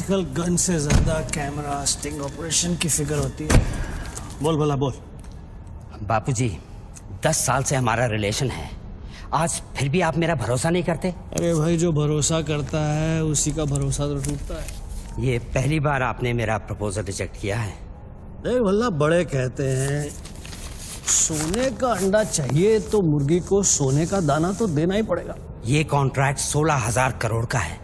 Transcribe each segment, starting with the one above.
आजकल गन से ज्यादा कैमरा स्टिंग ऑपरेशन की फिक्र होती है। बोल भला बोल। बापूजी, 10 साल से हमारा रिलेशन है, आज फिर भी आप मेरा भरोसा नहीं करते? अरे भाई, जो भरोसा करता है उसी का भरोसा तो टूटता है। ये पहली बार आपने मेरा प्रपोजल रिजेक्ट किया है। देख भल्ला, बड़े कहते हैं सोने का अंडा चाहिए तो मुर्गी को सोने का दाना तो देना ही पड़ेगा। ये कॉन्ट्रैक्ट 16,000 करोड़ का है।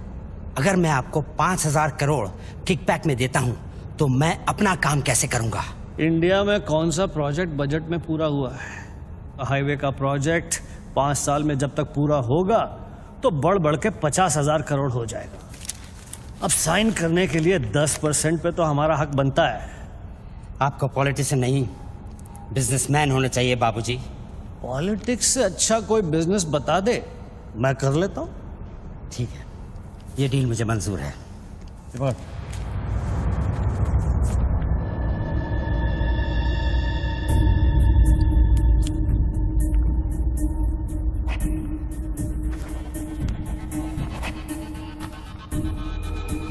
अगर मैं आपको 5,000 करोड़ किकबैक में देता हूं तो मैं अपना काम कैसे करूंगा? इंडिया में कौन सा प्रोजेक्ट बजट में पूरा हुआ है? हाईवे का प्रोजेक्ट 5 साल में जब तक पूरा होगा तो बढ़ बढ़ के 50,000 करोड़ हो जाएगा। अब साइन करने के लिए 10% पे तो हमारा हक बनता है। आपको पॉलिटिशियन नहीं, बिजनेसमैन होना चाहिए बाबूजी। पॉलिटिक्स से अच्छा कोई बिजनेस बता दे, मैं कर लेता हूँ। ठीक है, ये डील मुझे मंजूर है।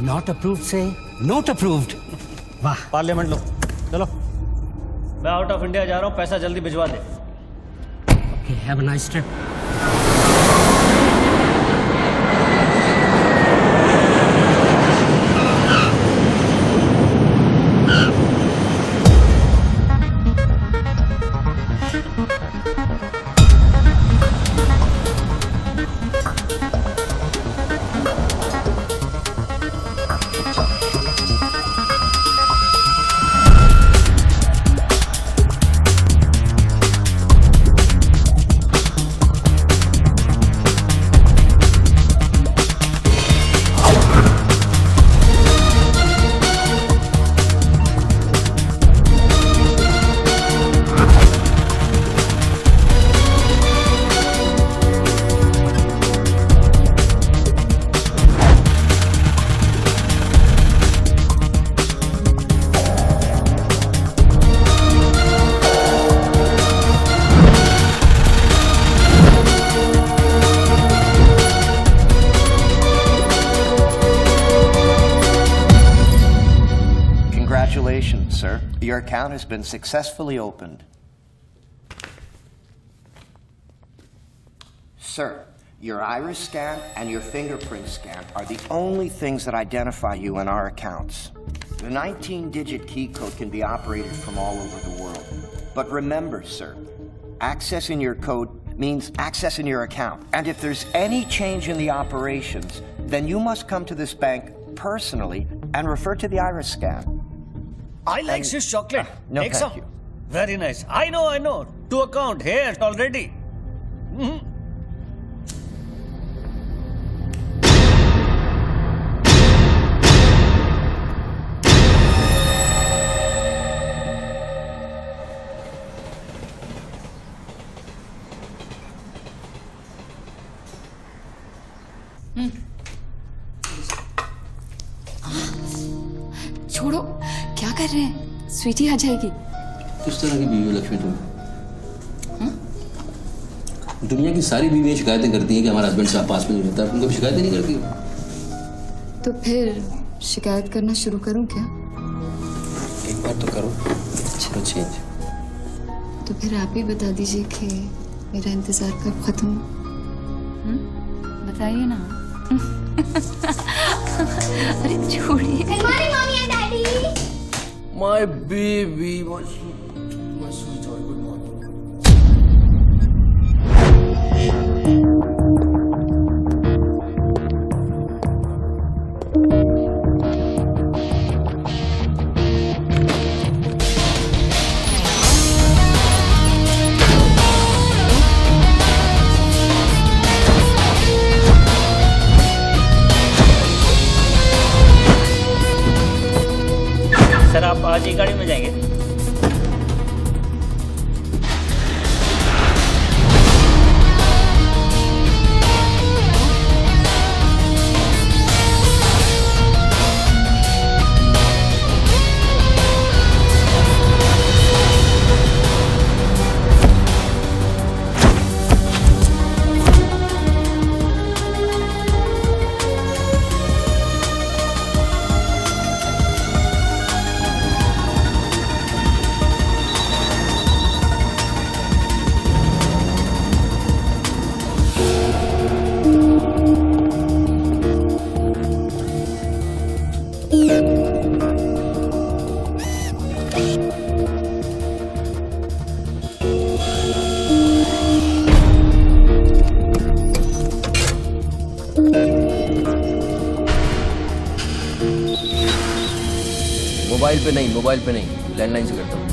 नॉट अप्रूव्ड से नोट अप्रूव्ड। वाह। पार्लियामेंट लो, चलो। मैं आउट ऑफ इंडिया जा रहा हूँ, पैसा जल्दी भिजवा दे। Have a nice trip. Congratulations, sir. Your account has been successfully opened. Sir, your iris scan and your fingerprint scan are the only things that identify you in our accounts. The 19-digit key code can be operated from all over the world. But remember, sir, accessing your code means accessing your account. And if there's any change in the operations, then you must come to this bank personally and refer to the iris scan. I like Swiss chocolate. No, Take thank some. you. Very nice. I know. To account here already. छोड़ो, क्या कर रहे हैं? स्वीटी आ जाएगी। किस तरह की बीवी हो लक्ष्मी तुम? दुनिया की सारी बीवियां शिकायतें करती हैं कि हमारा हस्बैंड साहब पास में नहीं रहता, तुम कभी शिकायतें नहीं करती हो? तो फिर शिकायत करना शुरू करूं क्या? एक बार तो करो, चलो चेंज। तो फिर आप ही बता दीजिए कि मेरा इंतजार कब खत्म हो? बताइए ना। अरे छोड़िए। Morning, mommy and daddy. My baby, my sweet joy, good morning. Sir, आप आज ही गाड़ी में जाएंगे? मोबाइल पे नहीं, लैंडलाइन से करता हूँ।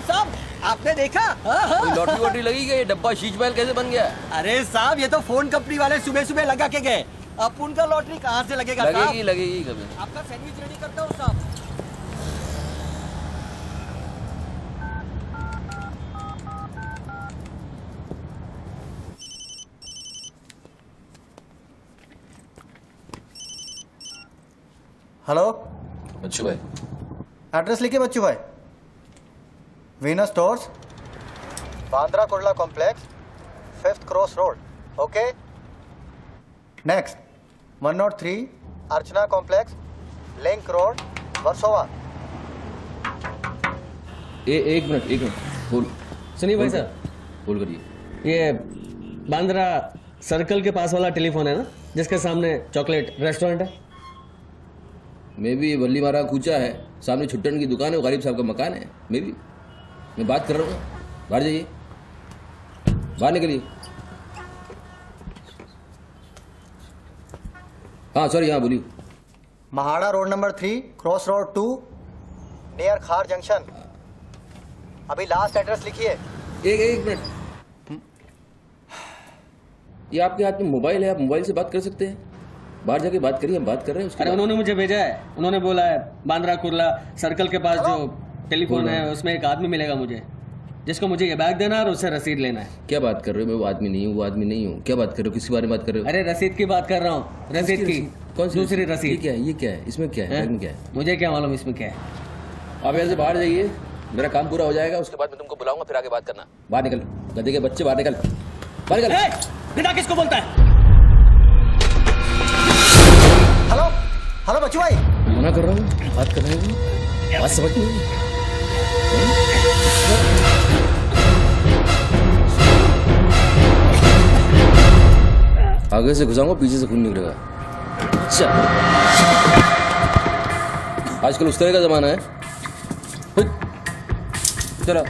साहब आपने देखा? कोई लॉटरी वॉटरी लगी क्या? ये डब्बा शीश महल कैसे बन गया? अरे साहब ये तो फोन कंपनी वाले सुबह सुबह लगा के गए। अब उनका लॉटरी कहाँ से लगेगा? लगेगी कभी। आपका सैंडविच रेडी करता हूँ साहब। हेलो, बच्चू भाई, एड्रेस लिखिए बच्चू भाई। Venus stores, Bandra Kurla complex, 5th cross road. Okay. Next 103 अर्चना कॉम्प्लेक्स, लिंक रोड, वर्सोवा। एक मिनट बोल। सुनिए भाई साहब, बोल करिए। ये बांद्रा सर्कल के पास वाला टेलीफोन है ना, जिसके सामने चॉकलेट रेस्टोरेंट है? मे भी वल्ली मारा कूचा है, सामने छुट्टन की दुकान है, वो गरीब साहब का मकान है। मे भी मैं बात कर रहा हूँ, बाहर जाइए, बाहर निकलिए। हाँ सॉरी, हाँ बोलिए। MHADA road number 3 cross road 2 near खार जंक्शन। अभी लास्ट एड्रेस लिखिए। एक मिनट, ये आपके हाथ में मोबाइल है, आप मोबाइल से बात कर सकते हैं। बाहर जाके बात करिए, हम बात कर रहे हैं उसके अरे बाद। उन्होंने मुझे भेजा है, उन्होंने बोला है बांद्रा कुर्ला सर्कल के पास जो टेलीफोन है उसमें एक आदमी मिलेगा मुझे, जिसको मुझे ये बैग देना है और उससे रसीद लेना है। क्या बात कर रहे हो? मैं वो आदमी नहीं हूँ। क्या बात कर रहे हो? किसके बारे में बात कर रहे हो? अरे रसीद की बात कर रहा हूँ, रसीद की। कौन सी दूसरी ये रसीद। क्या है? इसमें क्या है? बैग में क्या है? मुझे क्या मालूम इसमें क्या है। आप यहाँ से बाहर जाइए, मेरा काम पूरा हो जाएगा, उसके बाद मैं तुमको बुलाऊंगा, फिर आगे बात करना। बाहर निकल, गधे के बच्चे, बाहर निकल, बाहर निकल। बिना किसको बोलता है? हेलो हेलो बच्चू भाई। मना कर रहा हूँ, बात कर रहे हैं, बात समझ नहीं। आगे से घुसाऊंगा, पीछे से खून निकलेगा। अच्छा, आजकल उस तरह का जमाना है। चलो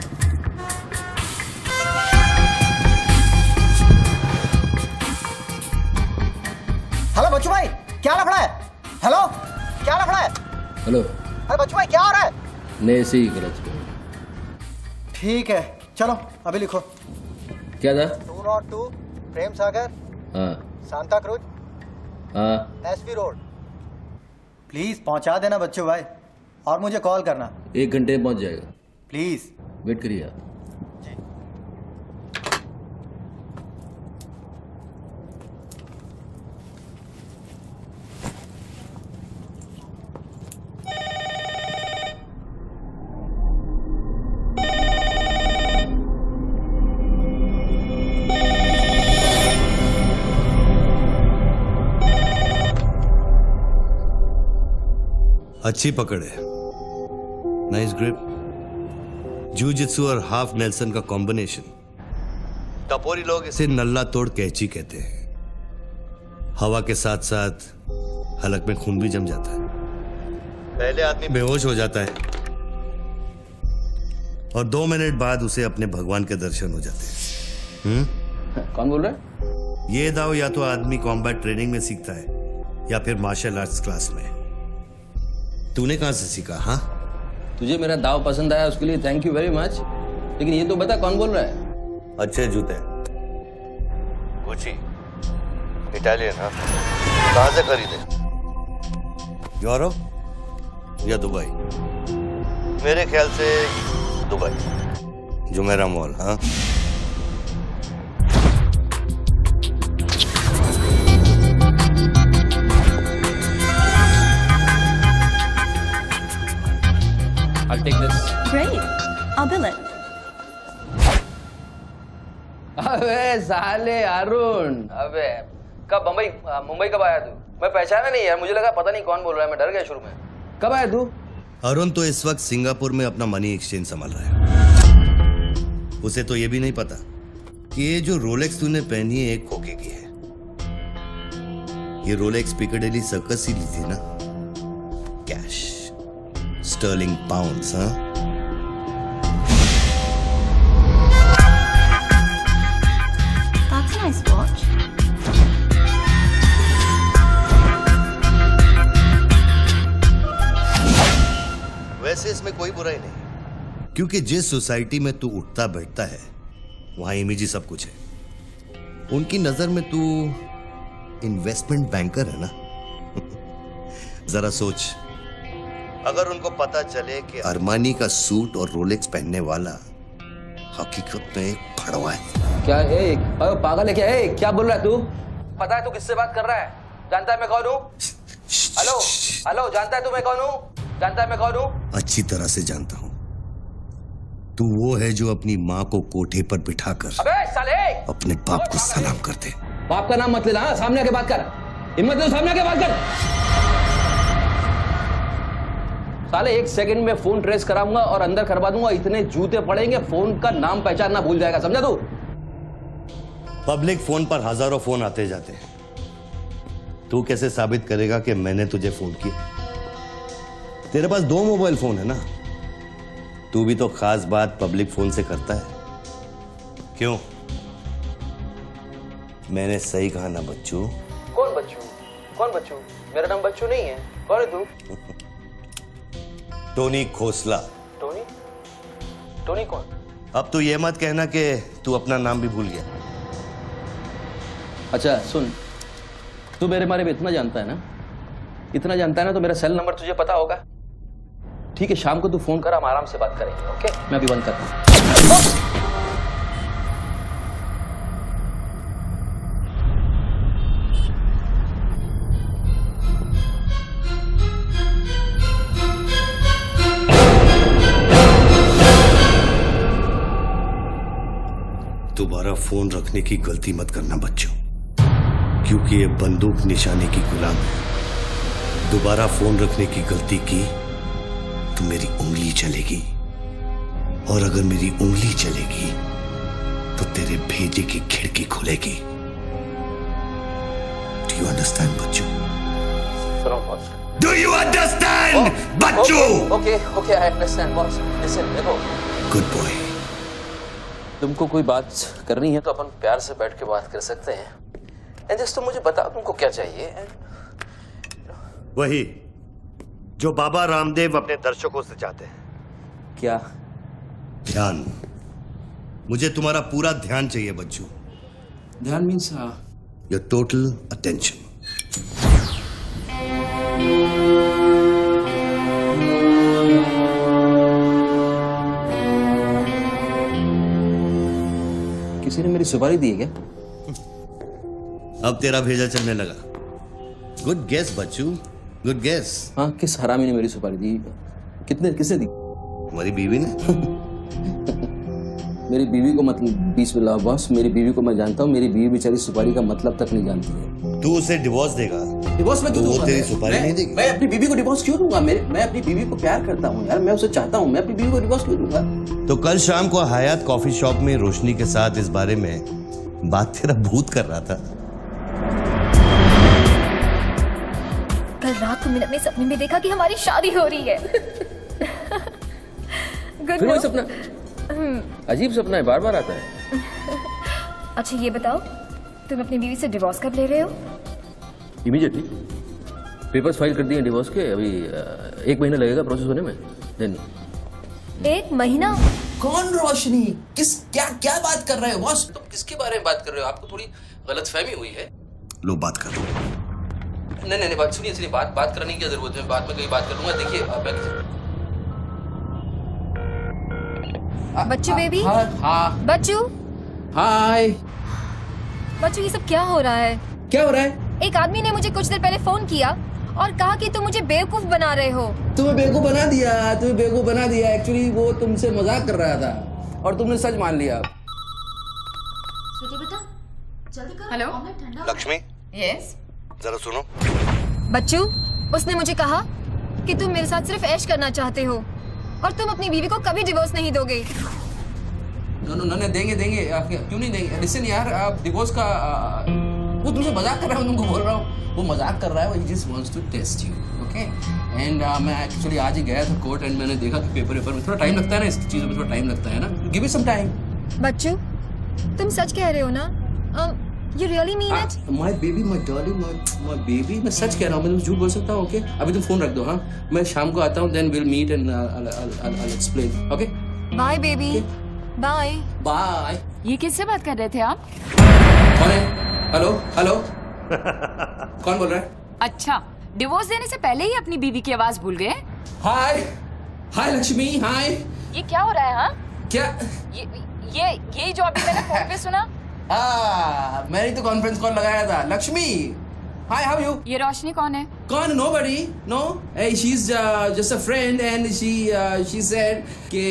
हेलो बच्चू भाई, क्या लफड़ा है? हेलो, क्या लफड़ा है? हेलो, अरे बच्चू भाई क्या हो रहा है? नहीं ऐसे ही गलत। ठीक है चलो अभी लिखो। क्या था? 202 प्रेम सागर, हाँ सांता क्रूज, हाँ, एसवी रोड। प्लीज पहुंचा देना बच्चू भाई, और मुझे कॉल करना 1 घंटे में पहुंच जाएगा। प्लीज। वेट करिए आप। अच्छी पकड़ है, नाइस ग्रिप। जूजित्सु और हाफ नेल्सन का कॉम्बिनेशन। टपोरी लोग इसे नल्ला तोड़ कैची कहते हैं। हवा के साथ साथ हलक में खून भी जम जाता है। पहले आदमी बेहोश हो जाता है और 2 मिनट बाद उसे अपने भगवान के दर्शन हो जाते हैं। कौन बोल रहा है? ये दाव या तो आदमी कॉम्बैट ट्रेनिंग में सीखता है या फिर मार्शल आर्ट्स क्लास में। तूने कहाँ से सीखा? हाँ, तुझे मेरा दाव पसंद आया उसके लिए थैंक यू वेरी मच, लेकिन ये तो बता कौन बोल रहा है? अच्छे जूते, गुची, इटालियन। हाँ, कहाँ से खरीदे? यूरोप या दुबई? मेरे ख्याल से दुबई, जुमेरा मॉल। हाँ, I'll take this. Great. I'll bill it. अबे साले अरुण, अबे कब मुंबई कब आया तू? मैं पहचाना नहीं यार, मुझे लगा पता नहीं कौन बोल रहा है, मैं डर गया शुरू में। कब आया तू? अरुण तो इस वक्त सिंगापुर में अपना मनी एक्सचेंज संभाल रहा है। उसे तो ये भी नहीं पता कि ये जो रोलेक्स तूने पहनी है एक खोखे की है। ये रोलेक्स पिकाडेली सर्कस ही ली थी ना, कैश, स्टर्लिंग पाउंड्स। हाँ, That's a nice watch. वैसे इसमें कोई बुराई नहीं, क्योंकि जिस सोसाइटी में तू उठता बैठता है वहां इमेज ही सब कुछ है। उनकी नजर में तू इन्वेस्टमेंट बैंकर है ना। जरा सोच, अगर उनको पता चले कि अरमानी का सूट और रोलेक्स पहनने वाला हकीकत में एक फड़वा है। क्या है? पागल है क्या? है क्या बोल रहा है तू? पता है तू किससे बात कर रहा है? जानता है मैं कौन हूँ? हेलो हेलो, जानता है तू मैं कौन हूँ? जानता है मैं कौन हूँ? अच्छी तरह से जानता हूं। तू वो है जो अपनी माँ को कोठे पर बिठाकर अबे साले, अपने बाप को सलाम करते। बाप का नाम मत लेना, सामने आके बात कर। हिम्मत दे सामने आके बात कर। साले 1 सेकंड में फोन ट्रेस कराऊंगा और अंदर करवा दूंगा, इतने जूते पड़ेंगे फोन का नाम पहचानना भूल जाएगा, समझा तू? पब्लिक फोन पर हजारों फोन आते जाते हैं। तू कैसे साबित करेगा कि मैंने तुझे फोन किया? तेरे पास 2 मोबाइल फोन है ना। तू भी तो खास बात पब्लिक फोन से करता है, क्यों? मैंने सही कहा ना बच्चू? कौन बच्चू? कौन बच्चू? मेरा नाम बच्चू नहीं है। कौन है तू? टोनी खोसला। टोनी? टोनी कौन? अब तो ये मत कहना कि तू अपना नाम भी भूल गया। अच्छा सुन, तू मेरे बारे में इतना जानता है ना, इतना जानता है ना, तो मेरा सेल नंबर तुझे पता होगा। ठीक है, शाम को तू फोन कर, हम आराम से बात करेंगे। ओके, मैं अभी बंद करता हूं। दोबारा फोन रखने की गलती मत करना बच्चों, क्योंकि ये बंदूक निशाने की गुलाम है। दोबारा फोन रखने की गलती की तो मेरी उंगली चलेगी, और अगर मेरी उंगली चलेगी तो तेरे भेजे की खिड़की खुलेगी। डू यू अंडरस्टैंड बच्चों? डू यू अंडरस्टैंड बच्चों? Okay okay, I understand boss. Listen, देखो, गुड बॉय। तुमको कोई बात करनी है तो अपन प्यार से बैठ के बात कर सकते हैं। एंड जस्ट तुम मुझे बताओ तुमको क्या चाहिए। वही जो बाबा रामदेव अपने दर्शकों से चाहते हैं। क्या? ध्यान। मुझे तुम्हारा पूरा ध्यान चाहिए बच्चू। ध्यान मीन्स योर टोटल अटेंशन। किसी ने मेरी सुपारी दी है क्या? अब तेरा भेजा चलने लगा। गुड गेस बच्चू, गुड गेस। हाँ, किस हरामी ने मेरी सुपारी दी? किसने दी? तुम्हारी बीवी ने। मेरी बीवी को मतलब 20 मिला बॉस, मेरी बीवी को मैं जानता हूँ। मेरी बीवी बेचारी सुपारी का मतलब तक नहीं जानती है। तू उसे डिवोर्स देगा? डिवोर्स में क्यों वो दूंगा? तेरी सुपारी नहीं देगी? मैं अपनी बीवी को डिवोर्स क्यों दूंगा? मैं अपनी बीवी को प्यार करता हूँ यार, मैं उसे चाहता हूँ। मैं अपनी बीवी को डिवोर्स क्यों दूंगा? तो कल शाम को हयात कॉफी शॉप में रोशनी के साथ इस बारे में बात तेरा भूत कर रहा था। कल रात को मैंने अपने सपने में देखा कि हमारी शादी हो रही है। Good फिर वही no? सपना? अजीब सपना है, बार बार आता है। अच्छा ये बताओ, तुम अपनी बीवी से डिवोर्स कब ले रहे हो? इमीडिएटली। पेपर्स फाइल कर दिए डिवोर्स के, अभी 1 महीना लगेगा प्रोसेस होने में। देन 1 महीना? कौन रोशनी? क्या क्या बात कर रहे हो बॉस? तुम किसके बारे में बात कर रहे हो? आपको थोड़ी गलतफहमी हुई है। लो बात कर। नहीं बात सुनिए, बात करने की क्या जरूरत है? बाद में कहीं बात कर लूंगा। देखिए बच्चू बेबी। हाँ बच्चू। हाय। बच्चू ये सब क्या हो रहा है? क्या हो रहा है? एक आदमी ने मुझे कुछ देर पहले फोन किया और कहा कि तुम मुझे बेवकूफ बना रहे हो। तुम्हें बेवकूफ बना दिया। एक्चुअली वो तुमसे मजाक कर रहा था और तुमने सच मान लिया। Hello Lakshmi, yes. जरा सुनो। बच्चू, उसने मुझे कहा कि तुम मेरे साथ सिर्फ ऐश करना चाहते हो और तुम अपनी बीवी को कभी डिवोर्स नहीं दोगे। नहीं देंगे। क्यों नहीं देंगे? लिसन यार, आप डिवोर्स का वो तुमसे मजाक कर रहा है, मैं तुमको बोल रहा हूँ वो मजाक कर रहा है। वो just wants to test you, okay? And मैं एक्चुअली आज ही गया था कोर्ट एंड मैंने देखा कि पेपर में थोड़ा टाइम लगता है ना, इस चीज़ों में थोड़ा टाइम लगता है ना। Give me some time. बच्चू, तुम सच कह रहे हो ना? You really mean it? My baby, my darling, my baby, मैं सच कह रहा हूँ। मैं झूठ बोल सकता हूँ? ओके, अभी तुम फोन रख दो। हाँ, मैं शाम को आता हूँ, then we'll meet and I'll explain. Okay? Bye baby. Bye. Bye. ये किससे बात कर रहे थे आप? कौन है? हेलो कौन बोल रहा है? अच्छा, डिवोर्स देने से पहले ही अपनी बीवी की आवाज भूल गए? हाय लक्ष्मी, हाय। ये क्या हो रहा है? हाँ, क्या? ये जो अभी मैंने फोन पे सुना। मैंने तो कॉन्फ्रेंस कॉल लगाया था। लक्ष्मी, हाय, हाउ यू? ये रोशनी कौन है? कौन? Nobody, no. Hey, she's just a friend and she said कि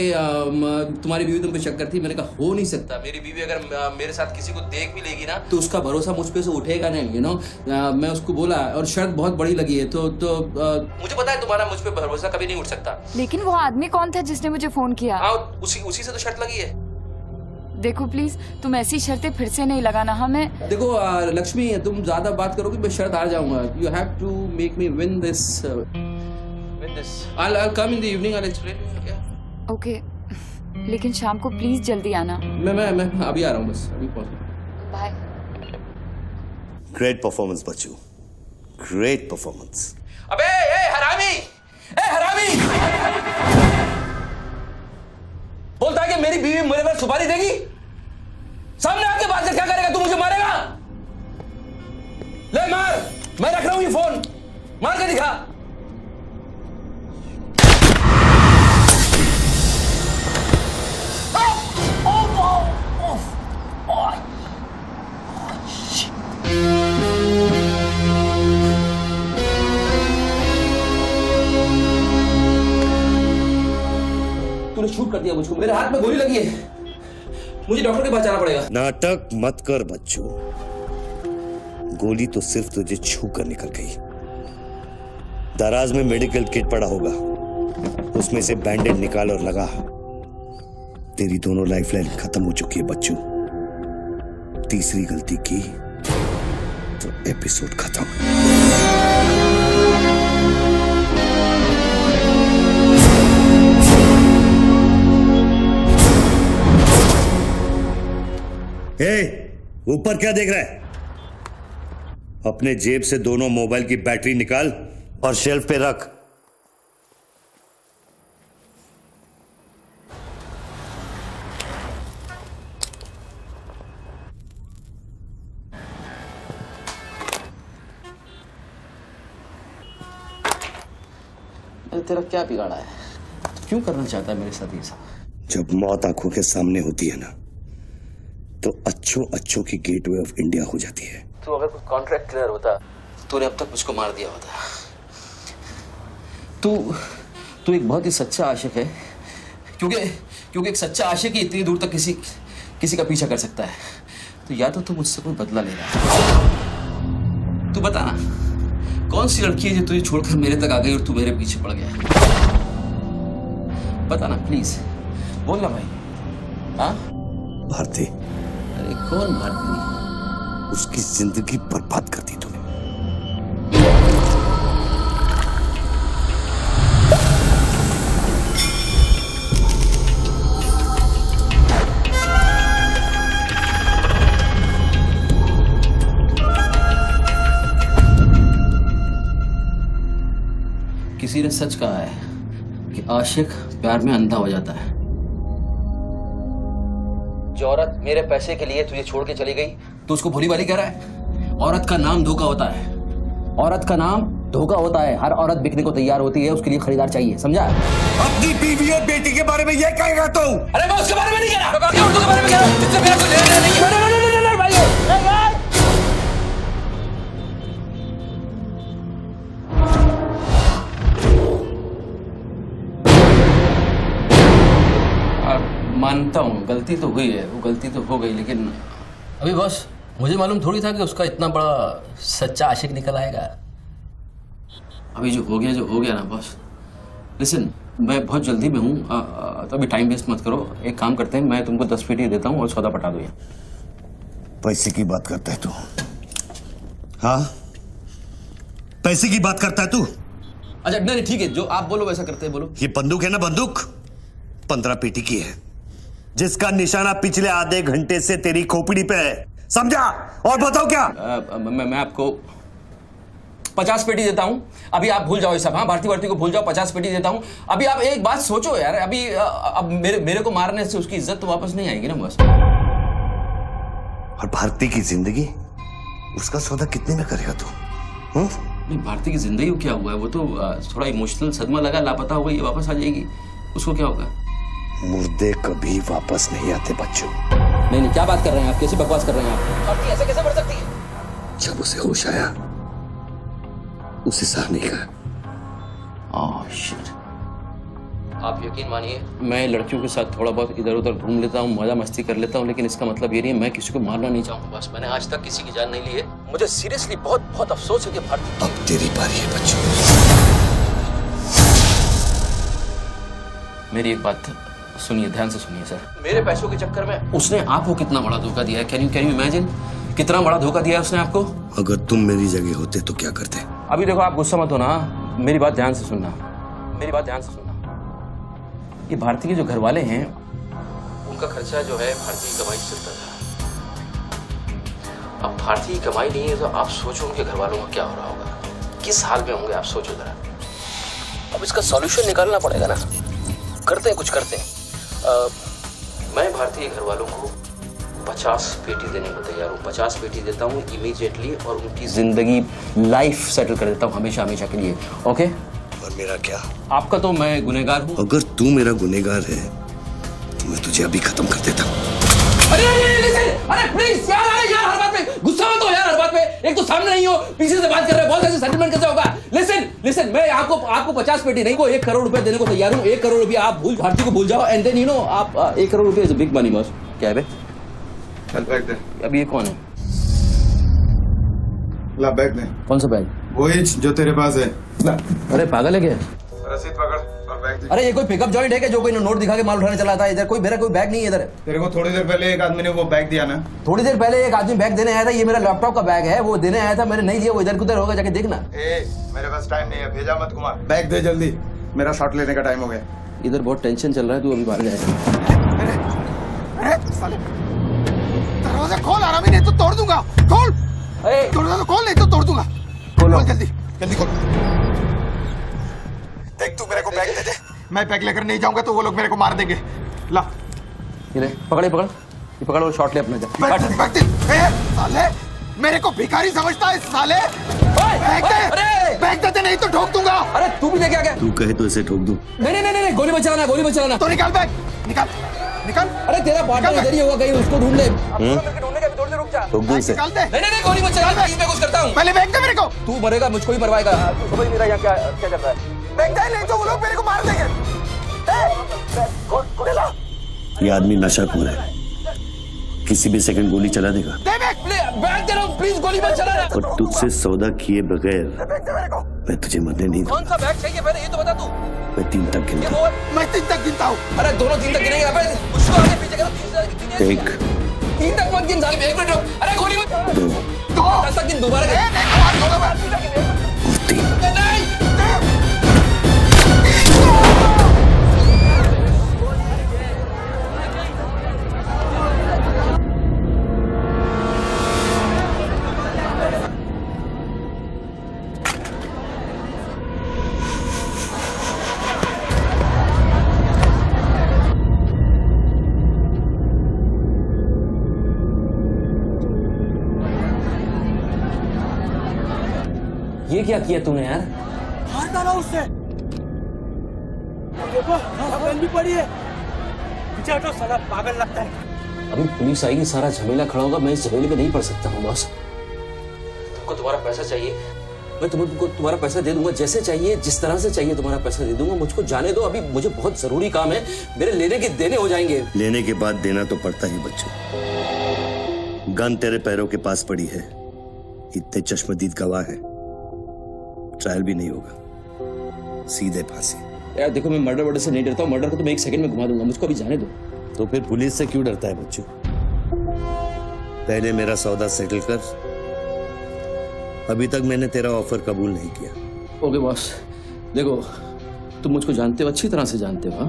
तुम्हारी बीवी तुम पे शक करती। मैंने कहा हो नहीं सकता, मेरी बीवी अगर मेरे साथ किसी को देख भी लेगी ना तो उसका भरोसा मुझ पे से उठेगा नहीं, यू नो। मैं उसको बोला और शर्त बहुत बड़ी लगी है, तो मुझे पता है तुम्हारा मुझ पे भरोसा कभी नहीं उठ सकता। लेकिन वो आदमी कौन था जिसने मुझे फोन किया? हाँ, उसी से तो शर्त लगी है। देखो प्लीज, तुम ऐसी शर्तें फिर से नहीं लगाना। हमें देखो लक्ष्मी, तुम ज्यादा बात करोगे मैं शर्त हार जाऊंगा। You have to make me win this. I'll come in the evening, I'll explain. Okay, लेकिन शाम को प्लीज जल्दी आना। मैं अभी आ रहा हूँ, बस अभी पहुंच। बाय। ग्रेट परफॉर्मेंस बच्चू, ग्रेट परफॉर्मेंस। अबे हरामी, बोलता है कि मेरी बीवी मेरे पर सुपारी देगी। सामने आके बात कर, क्या करेगा? तू मुझे मारेगा? ले मार, मैं रख रहा हूं ये फोन, मार के दिखा। तूने शूट कर दिया मुझको, मेरे हाथ में गोली लगी है, मुझे डॉक्टर के पास जाना पड़ेगा। नाटक मत कर बच्चू, गोली तो सिर्फ तुझे छू कर निकल गई। दराज में मेडिकल किट पड़ा होगा, उसमें से बैंडेड निकाल और लगा। तेरी दोनों लाइफलाइन खत्म हो चुकी है बच्चू। तीसरी गलती की तो एपिसोड खत्म। ऊपर क्या देख रहा है? अपने जेब से दोनों मोबाइल की बैटरी निकाल और शेल्फ पे रख। तेरा क्या बिगाड़ा है? क्यों करना चाहता है मेरे साथ ये सब? जब मौत आंखों के सामने होती है ना, तो अच्छों की गेटवे ऑफ इंडिया हो जाती है। तो अगर कुछ कॉन्ट्रैक्ट क्लियर होता, तूने अब तक मुझको मार दिया होता। तू एक बहुत ही सच्चा आशिक है, क्योंकि एक सच्चा आशिक ही इतनी दूर तक किसी का पीछा कर सकता है। तो या तो तू मुझसे कोई बदला ले रहा है। तू बता ना, कौन सी लड़की है जो तुझे छोड़कर मेरे तक आ गई और तू मेरे पीछे पड़ गया? बता ना प्लीज, बोल ना भाई। हाँ, भारती। अरे कौन भारती? उसकी जिंदगी बर्बाद कर दी तूने। किसी ने सच कहा है कि आशिक प्यार में अंधा हो जाता है। जो औरत मेरे पैसे के लिए तुझे छोड़ के चली गई तो उसको भोली भाली कह रहा है। औरत का नाम धोखा होता है। औरत का नाम धोखा होता है। हर औरत बिकने को तैयार होती है, उसके लिए खरीदार चाहिए, समझा? अपनी बीवी और बेटी के बारे में ये कहेगा तू? अरे मैं उसके बारे में नहीं कह रहा, मैं उर्दू के बारे में कह रहा हूं, जिससे मेरा कोई लेना देना नहीं है। भाई मानता हूँ गलती तो हुई है, वो गलती तो हो गई, लेकिन अभी बस मुझे मालूम थोड़ी था कि उसका इतना बड़ा सच्चा आशिक निकल आएगा। अभी जो हो गया ना बॉस। लिसन, मैं बहुत जल्दी में हूँ, तो अभी टाइम वेस्ट मत करो। एक काम करते हैं, मैं तुमको 10 पेटी देता हूँ और सौदा पटा दो। पैसे की बात करता है तू? हाँ, पैसे की बात करता है तू? अच्छा नहीं ठीक है, जो आप बोलो वैसा करते हैं, बोलो। ये बंदूक है ना, बंदूक 15 पेटी की है, जिसका निशाना पिछले आधे घंटे से तेरी खोपड़ी पे है, समझा? और बताओ क्या? मैं आपको 50 पेटी देता हूं। अभी आप भूल जाओ ये सब। हाँ, भारती को भूल जाओ, 50 पेटी देता हूं। अभी आप एक बात सोचो यार, अभी अब मेरे को मारने से उसकी इज्जत तो वापस नहीं आएगी ना बस। और भारती की जिंदगी, उसका सौदा कितने में करेगा तू? नहीं, भारती की जिंदगी को क्या हुआ है? वो तो थोड़ा इमोशनल सदमा लगा, लापता हो गई, वापस आ जाएगी। उसको क्या होगा? मुर्दे कभी वापस नहीं आते बच्चों। नहीं, क्या बात कर रहे हैं आप? कैसी बकवास कर रहे हैं आप? भारती ऐसे कैसे बढ़ सकती है? जब उसे होश आया, उसे सहा नहीं कहा। शिट। आप यकीन मानिए, मैं लड़कियों के साथ थोड़ा बहुत इधर उधर घूम लेता हूँ, मजा मस्ती कर लेता हूँ, लेकिन इसका मतलब ये नहीं है मैं किसी को मारना नहीं चाहूँगा। बस मैंने आज तक किसी की जान नहीं ली है। मुझे सीरियसली बहुत बहुत अफसोस है कि भारती। अब तेरी बारी है बच्चों। मेरी एक बात सुनिए, ध्यान से सुनिए सर। मेरे पैसों के चक्कर में उसने आपको कितना बड़ा धोखा दिया है? Can you imagine? कितना बड़ा धोखा दिया है उसने आपको? अगर तुम मेरी जगह होते तो क्या करते? अभी देखो, आप गुस्सा मत होना, मेरी बात ध्यान से सुनना, मेरी बात ध्यान से सुनना। ये भारती के जो घर वाले हैं, उनका खर्चा जो है भारती की कमाई से चलता था। अब भारती की कमाई नहीं है तो आप सोचो उनके घर वालों का क्या हो रहा होगा, किस हाल में होंगे, आप सोचो जरा। अब इसका सॉल्यूशन निकालना पड़ेगा ना। करते हैं, कुछ करते हैं। मैं भारतीय घर वालों को 50 पेटी देने को तैयार हूँ। 50 पेटी देता हूँ इमीडिएटली, और उनकी जिंदगी लाइफ सेटल कर देता हूँ हमेशा हमेशा के लिए। ओके? और मेरा क्या? आपका तो मैं गुनहगार हूँ। अगर तू मेरा गुनहगार है तो मैं तुझे अभी खत्म कर देता हूँ। अरे प्लीज यार, हर बात में गुस्सा मत हो यार, हर बात में। एक तो सामने नहीं हो, पीछे से बात कर रहे हो, बहुत ऐसे सेटलमेंट कैसे होगा? लिसन, मैं आपको 50 पेटी नहीं, वो 1 करोड़ रुपए देने को तैयार हूँ। 1 करोड़ रुपया आप भारती को भूल जाओ, एंड देन यू नो आप 1 करोड़ रुपया is a big money boss. क्या है बे? चल बैग दे। अब ये कौन है? ला बैग दे। कौन सा बैग? वही जो तेरे पास है। ला। अरे पागल है क्या? रसीद पकड़ और बैग दे। अरे ये कोई पिकअप जॉइंट है क्या जो कोई नोट दिखा के माल उठाने चला था? इधर मेरा कोई बैग नहीं है इधर। तेरे को थोड़ी देर पहले एक आदमी ने वो बैग दिया ना? थोड़ी देर पहले एक आदमी बैग देने आया था। ये मेरा लैपटॉप का बैग है, वो देने आया था, मैंने नहीं लिया। वो इधर उधर होगा, जाके देखना। मेरे पास टाइम नहीं है, भेजा मत घुमा। बैग दे जल्दी, मेरा शॉट लेने का टाइम हो गया। इधर बहुत टेंशन चल रहा है, तू अभी बाहर जाएगा। दरवाजा खोल, आराम नहीं तो तोड़ दूंगा। खोल दरवाजा, खोल नहीं तो तोड़ दूंगा। खोल जल्दी जल्दी खोल। देख तू मेरे को बैग दे दे, मैं बैग लेकर नहीं जाऊंगा तो वो लोग मेरे को मार देंगे। ला ये ले, पकड़ और शॉट ले अपना। बैग दे। साले मेरे को भिखारी समझता है साले। बैग दे नहीं तो ठोक दूंगा। अरे तू भी लेके आ गया? तू कहे तो इसे ठोक दूं? नहीं, गोली मत चलाना। तो निकाल बैग, निकाल। अरे तेरा पार्टनर इधर ही होगा कहीं, उसको ढूंढ ले। ढूंढने का भी थोड़ी देर रुक जा। ठोक दूं इसे? निकाल दे। नहीं, गोली मत चला, मैं कुछ करता हूँ। पहले बैग दे मेरे को। तू मरेगा, मुझको ही मरवाएगा। समझ नहीं रहा यहाँ क्या चल रहा है। बैग दे नहीं तो वो लोग मेरे को मार देंगे। ये आदमी नशाखोर है, किसी भी सेकंड गोली चला देगा। बैग दे रहा हूँ, प्लीज गोली मत चलाना। और तुझसे सौदा किए बगैर मैं तुझे मरने नहीं दूंगा। कौन सा बैग चाहिए पहले ये तो बता तू। मैं 3 तक गिनता हूँ। मैं 3 तक गिनता हूँ। अरे दोनों 3 तक गिनेंगे। उसको आगे पीछे करो। 1 3 तक मत गिन साले, 1 मिनट रुक। अरे गोली मत। 2 10 तक गिन दोबारा। और 3। क्या किया तूने यार? मार डाला उससे। देखो गन भी पड़ी है। पीछे हटो साला पागल लगता है। अभी पुलिस आएगी, सारा झमेला खड़ा होगा, मैं इस झमेले में नहीं पड़ सकता हूँ बॉस। तुमको तुम्हारा पैसा चाहिए, मैं तुमको तुम्हारा पैसा दे दूंगा, जैसे चाहिए जिस तरह से चाहिए तुम्हारा पैसा दे दूंगा। मुझको जाने दो, अभी मुझे बहुत जरूरी काम है, मेरे लेने के देने हो जाएंगे। लेने के बाद देना तो पड़ता ही बच्चों। गन तेरे पैरों के पास पड़ी है, इतने चश्मदीद गवाह है, ट्रायल भी नहीं होगा, सीधे फांसी। यार देखो, मैं मर्डर से नहीं डरता हूँ, मर्डर को तो मैं 1 सेकंड में घुमा दूंगा, मुझको अभी जाने दो। तो फिर पुलिस से क्यों डरता है बच्चों? पहले मेरा सौदा सेटल कर। अभी तक मैंने तेरा ऑफर कबूल नहीं किया। ओके बॉस, देखो तुम मुझको जानते हो, अच्छी तरह से जानते हो।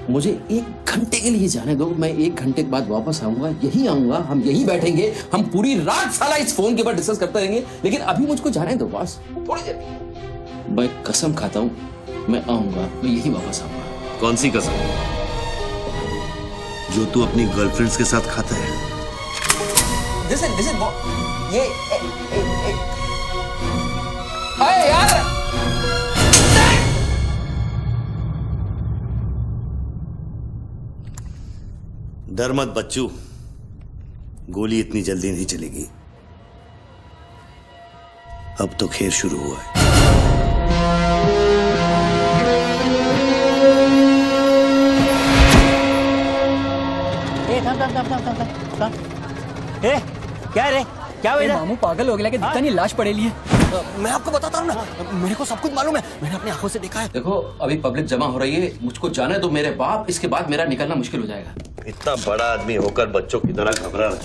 मुझे 1 घंटे के लिए जाने दो, मैं 1 घंटे के बाद वापस आऊंगा, यही आऊंगा, हम यही बैठेंगे, हम पूरी रात साला इस फोन के ऊपर डिस्कस करते रहेंगे, लेकिन अभी मुझको जाने दो बॉस, थोड़ी देर। मैं कसम खाता हूँ, मैं आऊंगा, मैं यही वापस आऊंगा। कौन सी कसम? जो तू अपनी गर्लफ्रेंड्स के साथ खाता है। Listen, ये अरे यार, डर मत बच्चू, गोली इतनी जल्दी नहीं चलेगी। अब तो खेल शुरू हुआ है। क्या रे, क्या हुआ? मामू पागल हो गया कि दिखता नहीं, लाश पड़ेली है। मैं आपको बताता हूँ ना, मेरे को सब कुछ मालूम है, मैंने अपनी आंखों से देखा है। देखो अभी पब्लिक जमा हो रही है, मुझको जाने दो मेरे बाप, इसके बाद मेरा निकलना मुश्किल हो जाएगा। इतना बड़ा आदमी होकर बच्चों की तरह घबरा रहा है।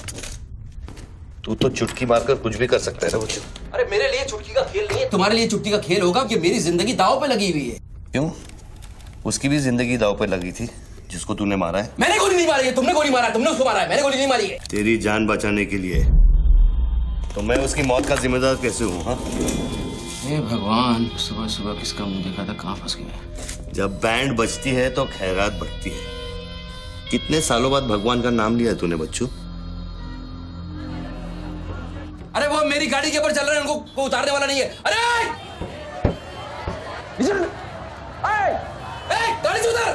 तू तो चुटकी मारकर कुछ भी कर सकता है ना बच्चों। अरे मेरे लिए चुटकी का खेल नहीं है, तुम्हारे लिए चुटकी का खेल होगा कि मेरी जिंदगी दांव पे लगी हुई है। क्यों? उसकी भी जिंदगी दांव पे लगी थी जिसको तूने मारा है। मैंने गोली नहीं मारी है, तुमने गोली मारा है, तुमने उसको मारा है, मैंने गोली नहीं मारी है। तेरी जान बचाने के लिए तो मैं उसकी मौत का जिम्मेदार कैसे हूँ? हाँ, हे भगवान, सुबह सुबह किसका मुंह देखा था, कहाँ फंस गए। जब बैंड बजती है तो खैरात बढ़ती है। कितने सालों बाद भगवान का नाम लिया है तूने बच्चू? अरे वो मेरी गाड़ी के ऊपर चल रहे हैं, उनको उतारने वाला नहीं है। अरे गाड़ी से उतर,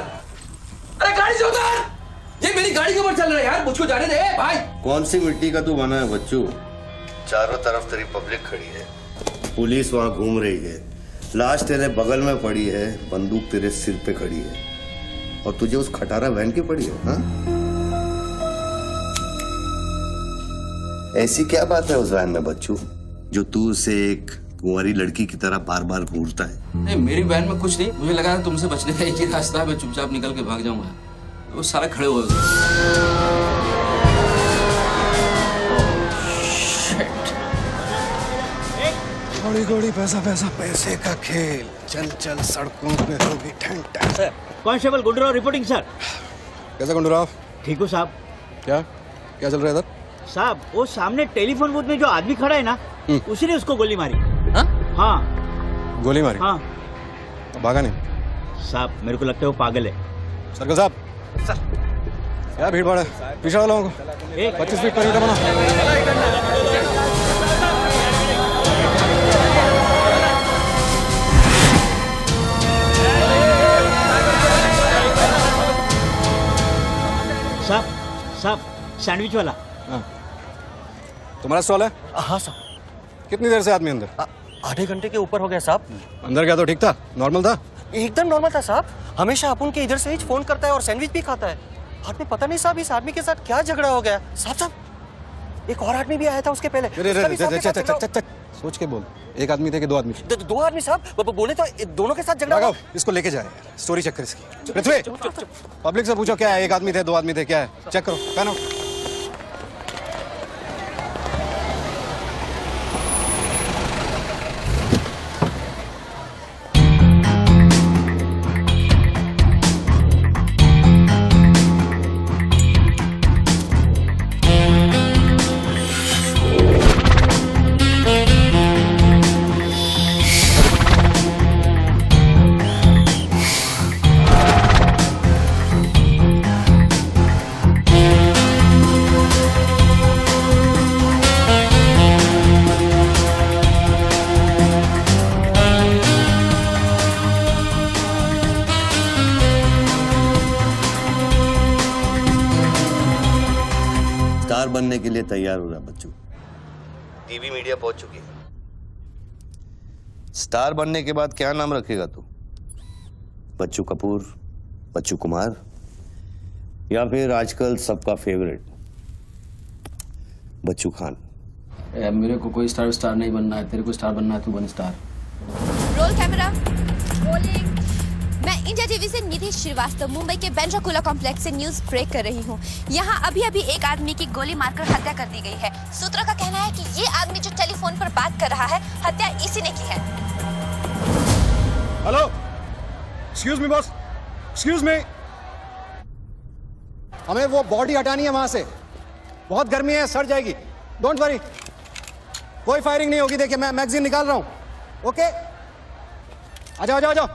अरे गाड़ी से उतर, ये मेरी गाड़ी के ऊपर चल रहा है यार, मुझको जाने दे भाई। कौन सी मिट्टी का तू बना है बच्चू? चारों तरफ तेरी पब्लिक खड़ी है, पुलिस वहां घूम रही है, लाश तेरे बगल में पड़ी है, बंदूक तेरे सिर पे खड़ी है, और तुझे उस खटारा वैन की पड़ी है। हाँ? ऐसी क्या बात है उस वैन में बच्चू जो तू उसे एक कुंवारी लड़की की तरह बार बार घूरता है? नहीं, मेरी वैन में कुछ नहीं, मुझे लगा तुमसे बचने का एक ही रास्ता है, मैं चुपचाप निकल के भाग जाऊंगा। वो सारे खड़े हुए थोड़ी थोड़ी पैसा पैसा, पैसे का खेल, चल चल सड़कों पे होगी ठंड। Constable Gundurao reporting sir. कैसा गुंडूराव? ठीक हो साहब? क्या क्या चल रहा है इधर? साहब वो सामने टेलीफोन बूथ में जो आदमी खड़ा है ना, उसी ने उसको गोली मारी। हाँ गोली मारी? हाँ। तो भागा नहीं? साहब मेरे को लगता है वो पागल है। सर्कल साहब, सर क्या भीड़ भाड़ है, पीछे वालों को 25 फीट पर बना। साहब साहब सैंडविच वाला। तुम्हारा स्टॉल है? हाँ साहब। कितनी देर से आदमी अंदर? आधे घंटे के ऊपर हो गया साहब। अंदर क्या तो ठीक था, नॉर्मल था? एकदम नॉर्मल था साहब। हमेशा अपन के इधर से ही फोन करता है और सैंडविच भी खाता है। बाद में पता नहीं साहब इस आदमी के साथ क्या झगड़ा हो गया। साहब साहब एक और आदमी भी आया था उसके पहले। सोच के बोल, एक आदमी थे कि 2 आदमी? 2 आदमी साहब, बोले तो दोनों के साथ झगड़ा हुआ। इसको लेके जाए, स्टोरी चेक कर इसकी। पृथ्वी, पब्लिक से पूछो क्या है, 1 आदमी थे 2 आदमी थे, क्या है, चेक करो। पहनो। बनने के लिए तैयार हो रहा बच्चू। टीवी मीडिया पहुंच चुकी है। स्टार बनने के बाद क्या नाम रखेगा तू? बच्चू कपूर, बच्चू कुमार, या फिर आजकल सबका फेवरेट बच्चू खान? मेरे को कोई स्टार नहीं बनना है, तेरे को स्टार बनना है, तू बन स्टार। Roll camera, rolling. मैं इंडिया टीवी से निधि श्रीवास्तव मुंबई के बेंड्रा कॉम्प्लेक्स से न्यूज ब्रेक कर रही हूँ। यहाँ अभी अभी एक आदमी की गोली मारकर हत्या कर दी गई है। सूत्रों का कहना है कि ये आदमी जो टेलीफोन पर बात कर रहा है, हत्या इसी ने की है। Hello, excuse me boss, excuse me. हमें वो बॉडी हटानी है वहां से, बहुत गर्मी है, सड़ जाएगी। डोंट वरी, कोई फायरिंग नहीं होगी। देखिए मैं मैगजीन निकाल रहा हूं। ओके, आ जाओ, आ जाओ, आ जाओ।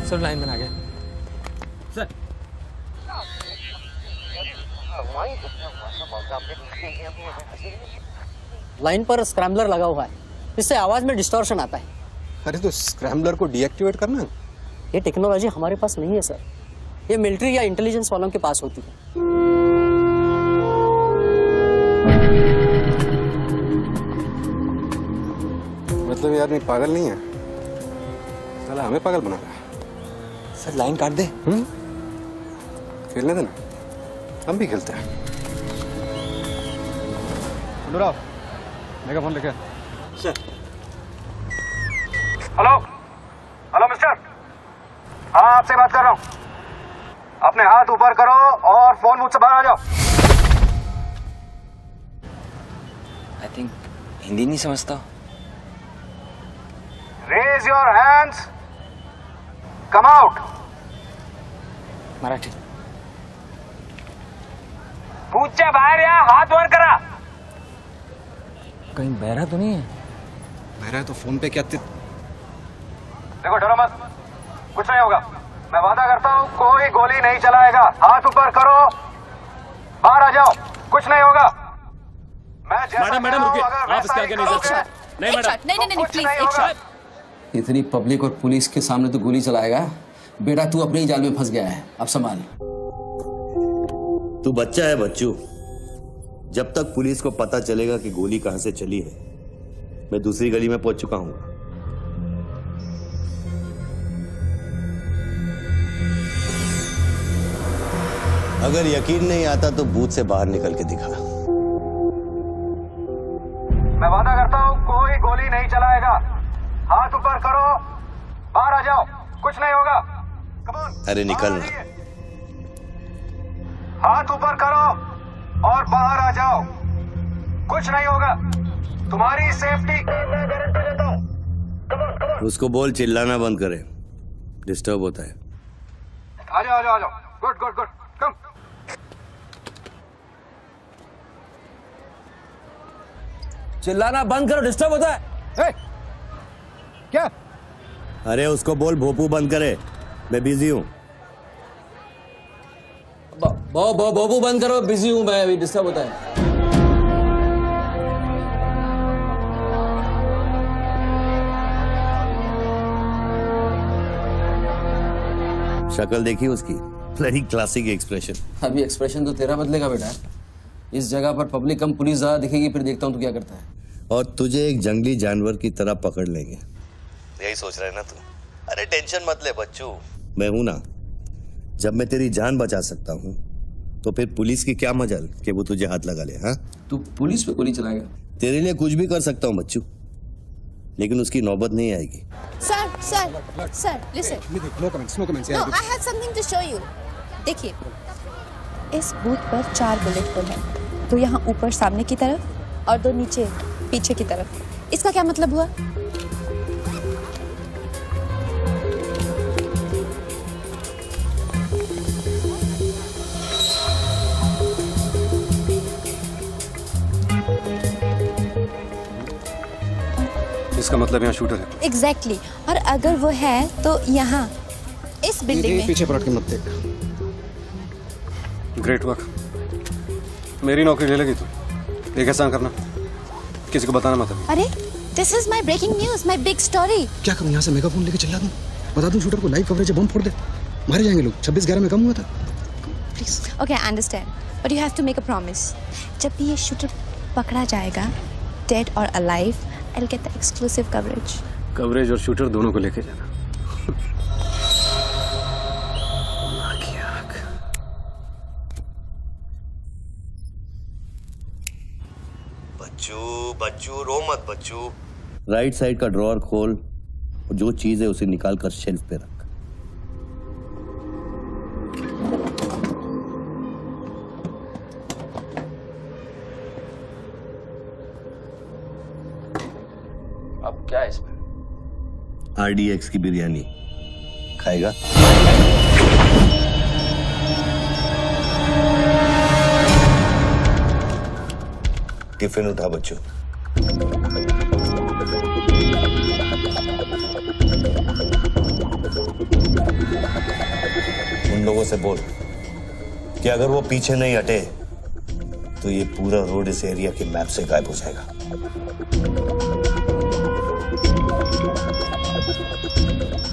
सब लाइन बना गए सर। लाइन पर स्क्रैम्बलर लगा हुआ है, इससे आवाज में डिस्टॉर्शन आता है। अरे तो स्क्रैम्बलर को डीएक्टिवेट करना। ये टेक्नोलॉजी हमारे पास नहीं है सर, ये मिलिट्री या इंटेलिजेंस वालों के पास होती है। मतलब ये आदमी पागल नहीं है, साला हमें पागल बना रहा है। सर लाइन काट दे। खेलने देना, हम भी खेलते हैं। राव, मेगा फोन लेके। सर। हेलो, हेलो मिस्टर, हाँ आपसे बात कर रहा हूँ। अपने हाथ ऊपर करो और फोन मुझसे बाहर आ जाओ। आई थिंक हिंदी नहीं समझता। Raise your hands, come out. Marathi. पूछे बाहर या हाथ वर करा। कहीं बहरा तो नहीं है? बहरा है तो फोन पे क्या देखो, डरो मत, कुछ नहीं होगा। मैं वादा करता हूँ कोई गोली नहीं चलाएगा। हाथ ऊपर करो, बाहर आ जाओ, कुछ नहीं होगा। मैं मैडम रुकिए, आप इसके आगे नहीं जा सकते। नहीं मैडम, नहीं प्लीज एक शॉट। इतनी पब्लिक और पुलिस के सामने तो गोली चलाएगा? बेटा तू अपने ही जाल में फंस गया है, अब संभाल। तू बच्चा है बच्चू। जब तक पुलिस को पता चलेगा कि गोली कहां से चली है, मैं दूसरी गली में पहुंच चुका हूं। अगर यकीन नहीं आता तो बूथ से बाहर निकल के दिखा। मैं वादा करता हूँ कोई गोली नहीं चलाएगा। हाथ ऊपर करो, बाहर आ जाओ, कुछ नहीं होगा। अरे निकल ना। हाथ ऊपर करो और बाहर आ जाओ, कुछ नहीं होगा। तुम्हारी सेफ्टी मैं गारंटी देता हूँ। उसको बोल चिल्लाना बंद करे, डिस्टर्ब होता है। आ जाओ, आ जाओ, आ जाओ। गुड गुड गुड, कम। चिल्लाना बंद करो, डिस्टर्ब होता है। ए, क्या? अरे उसको बोल भोपू बंद करे, मैं बिजी हूँ। बाबू बंद करो, बिजी हूँ मैं, अभी डिस्टर्ब होता है। शक्ल देखी उसकी, ब्लडी क्लासिक एक्सप्रेशन। अभी एक्सप्रेशन तो तेरा बदलेगा बेटा। इस जगह पर पब्लिक कम पुलिस ज्यादा दिखेगी, फिर देखता हूँ तू क्या करता है। और तुझे एक जंगली जानवर की तरह पकड़ लेंगे। यही सोच रहा है ना तू? अरे टेंशन मत ले बच्चू, मैं हूं ना। जब मैं तेरी जान बचा सकता हूं तो फिर पुलिस की क्या मजाल कि वो तुझे हाथ लगा ले। हाँ, तू पुलिस पे गोली चलाएगा? तेरे लिए कुछ भी कर सकता हूं बच्चू, लेकिन उसकी नौबत नहीं Sir, listen. No comments, no comments. No, I have something to show you. देखिए, इस बूथ पर 4 बुलेट होल है, 2 यहाँ ऊपर सामने की तरफ और 2 नीचे पीछे की तरफ। इसका क्या मतलब हुआ? इसका मतलब यहाँ शूटर है। एग्जैक्टली और अगर वो है तो यहाँ इस बिल्डिंग में। पीछे पलट के मत देख। Great work. मेरी नौकरी ले लेगी तू। एक एहसान करना, किसी को बताना मत। अरे this is my breaking news, my big story. क्या करूँ, यहाँ से मेगाफोन लेके चिल्ला दूँ, बता दूँ शूटर को लाइव कवरेज है, बम फोड़ दे, मारे जाएंगे लोग। 26/11 में कम हुआ था। Please okay I understand but you have to make a promise. जब भी ये शूटर पकड़ा जाएगा, डेड और alive, I will get the exclusive coverage. Coverage और शूटर दोनों को लेके जाना। बच्चू रो मत बच्चू। राइट साइड का ड्रॉअर खोल और जो चीज है उसे निकाल कर शेल्फ पे रख। अब क्या है इसमें? RDX की बिरयानी खाएगा? टिफिन उठा बच्चों। उन लोगों से बोल कि अगर वो पीछे नहीं हटे तो ये पूरा रोड इस एरिया के मैप से गायब हो जाएगा।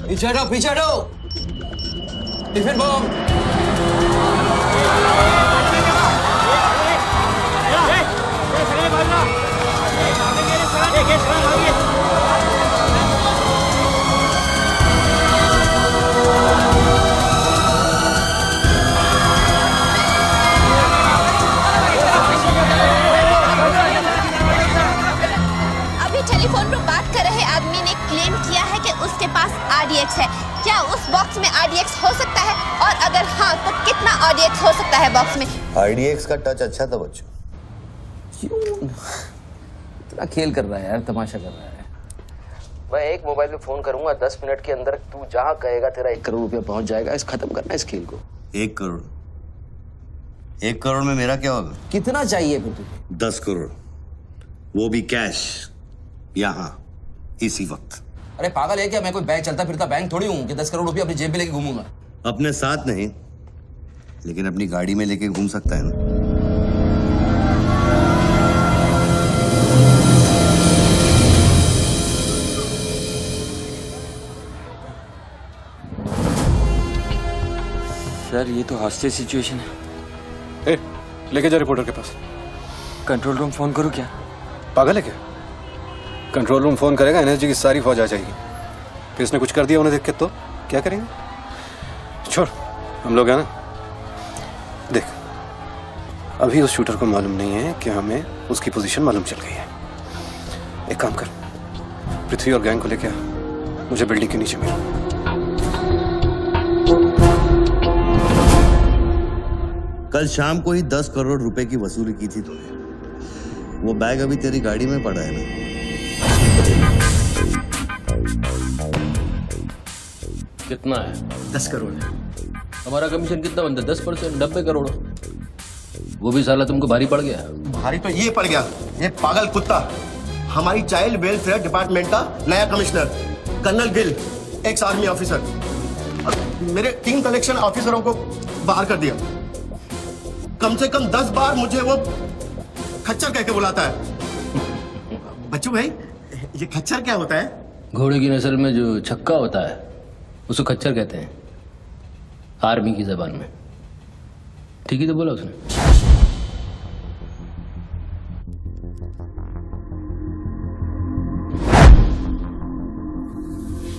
पीछे हटो, पीछे हटो। Tiffin bomb. अभी टेलीफोन पर बात कर रहे आदमी ने क्लेम किया है कि उसके पास RDX है। क्या उस बॉक्स में RDX हो सकता है, और अगर हाँ तो कितना RDX हो सकता है बॉक्स में? RDX का टच अच्छा था बच्चों। इतना खेल कर रहा है यार, तमाशा कर रहा है। मैं एक मोबाइल पे फोन करूंगा, 10 मिनट के अंदर तू जहां कहेगा तेरा 1 करोड़ रुपया पहुंच जाएगा। इस खत्म करना है इस खेल को। 1 करोड़? 1 करोड़ में मेरा क्या होगा? कितना चाहिए फिर तुझे? 10 करोड़, वो भी कैश, यहाँ इसी वक्त। अरे पागल है क्या? मैं कोई बैंक चलता फिरता बैंक थोड़ी हूँ कि 10 करोड़ रुपया अपनी जेब में लेके घूमूंगा। अपने साथ नहीं, लेकिन अपनी गाड़ी में लेके घूम सकता है ना। सर ये तो हॉस्टेज सिचुएशन है। ए, लेके जा रिपोर्टर के पास। कंट्रोल रूम फोन करूँ क्या? पागल है क्या? कंट्रोल रूम फोन करेगा, एनएसजी की सारी फौज आ जाएगी। फिर इसने कुछ कर दिया उन्हें देख के तो क्या करेंगे? छोड़, हम लोग हैं ना। देख, अभी उस शूटर को मालूम नहीं है कि हमें उसकी पोजीशन मालूम चल गई है। एक काम कर, पृथ्वी और गैंग को लेके आ, मुझे बिल्डिंग के नीचे मिल। कल शाम को ही 10 करोड़ रुपए की वसूली की थी तूने। वो बैग अभी तेरी गाड़ी में पड़ा है ना? कितना है? 10 करोड़ है। हमारा कमीशन कितना बनता है? 10%, 90 करोड़। वो भी साला तुमको भारी पड़ गया। भारी तो ये पड़ गया, ये पागल कुत्ता हमारी चाइल्ड वेलफेयर डिपार्टमेंट का नया commissioner colonel Gill, ex army officer, और मेरे 3 कलेक्शन ऑफिसरों को बाहर कर दिया। कम से कम 10 बार मुझे वो खच्चर कह के बुलाता है। बच्चू भाई, ये खच्चर क्या होता है? घोड़े की नस्ल में जो छक्का होता है उसको खच्चर कहते हैं, आर्मी की जबान में। ठीक ही तो बोला उसने।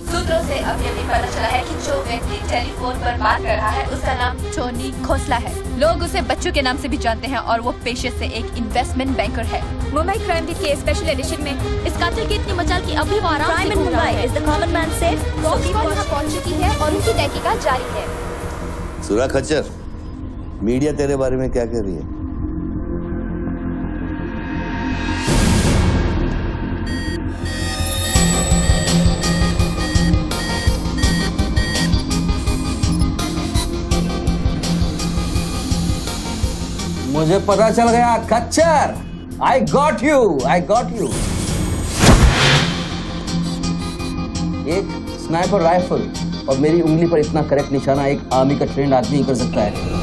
सूत्रों से अभी अभी पता चला है कि जो व्यक्ति टेलीफोन पर बात कर रहा है उसका नाम टोनी खोसला है। लोग उसे बच्चू के नाम से भी जानते हैं और वो पेशे से एक इन्वेस्टमेंट बैंकर है। मुंबई क्राइम के स्पेशल एडिशन में इस कातिल की इतनी मचाल की अभी वो आराम से घूम रहा है। Is the common man safe? Police यहाँ पहुंच चुकी है और उनकी तहकीकात जारी है। सुरा खच्चर, मीडिया तेरे बारे में क्या कह रही है? मुझे पता चल गया खच्चर। I got you. एक स्नाइपर राइफल और मेरी उंगली पर इतना करेक्ट निशाना एक आर्मी का ट्रेंड आदमी ही कर सकता है।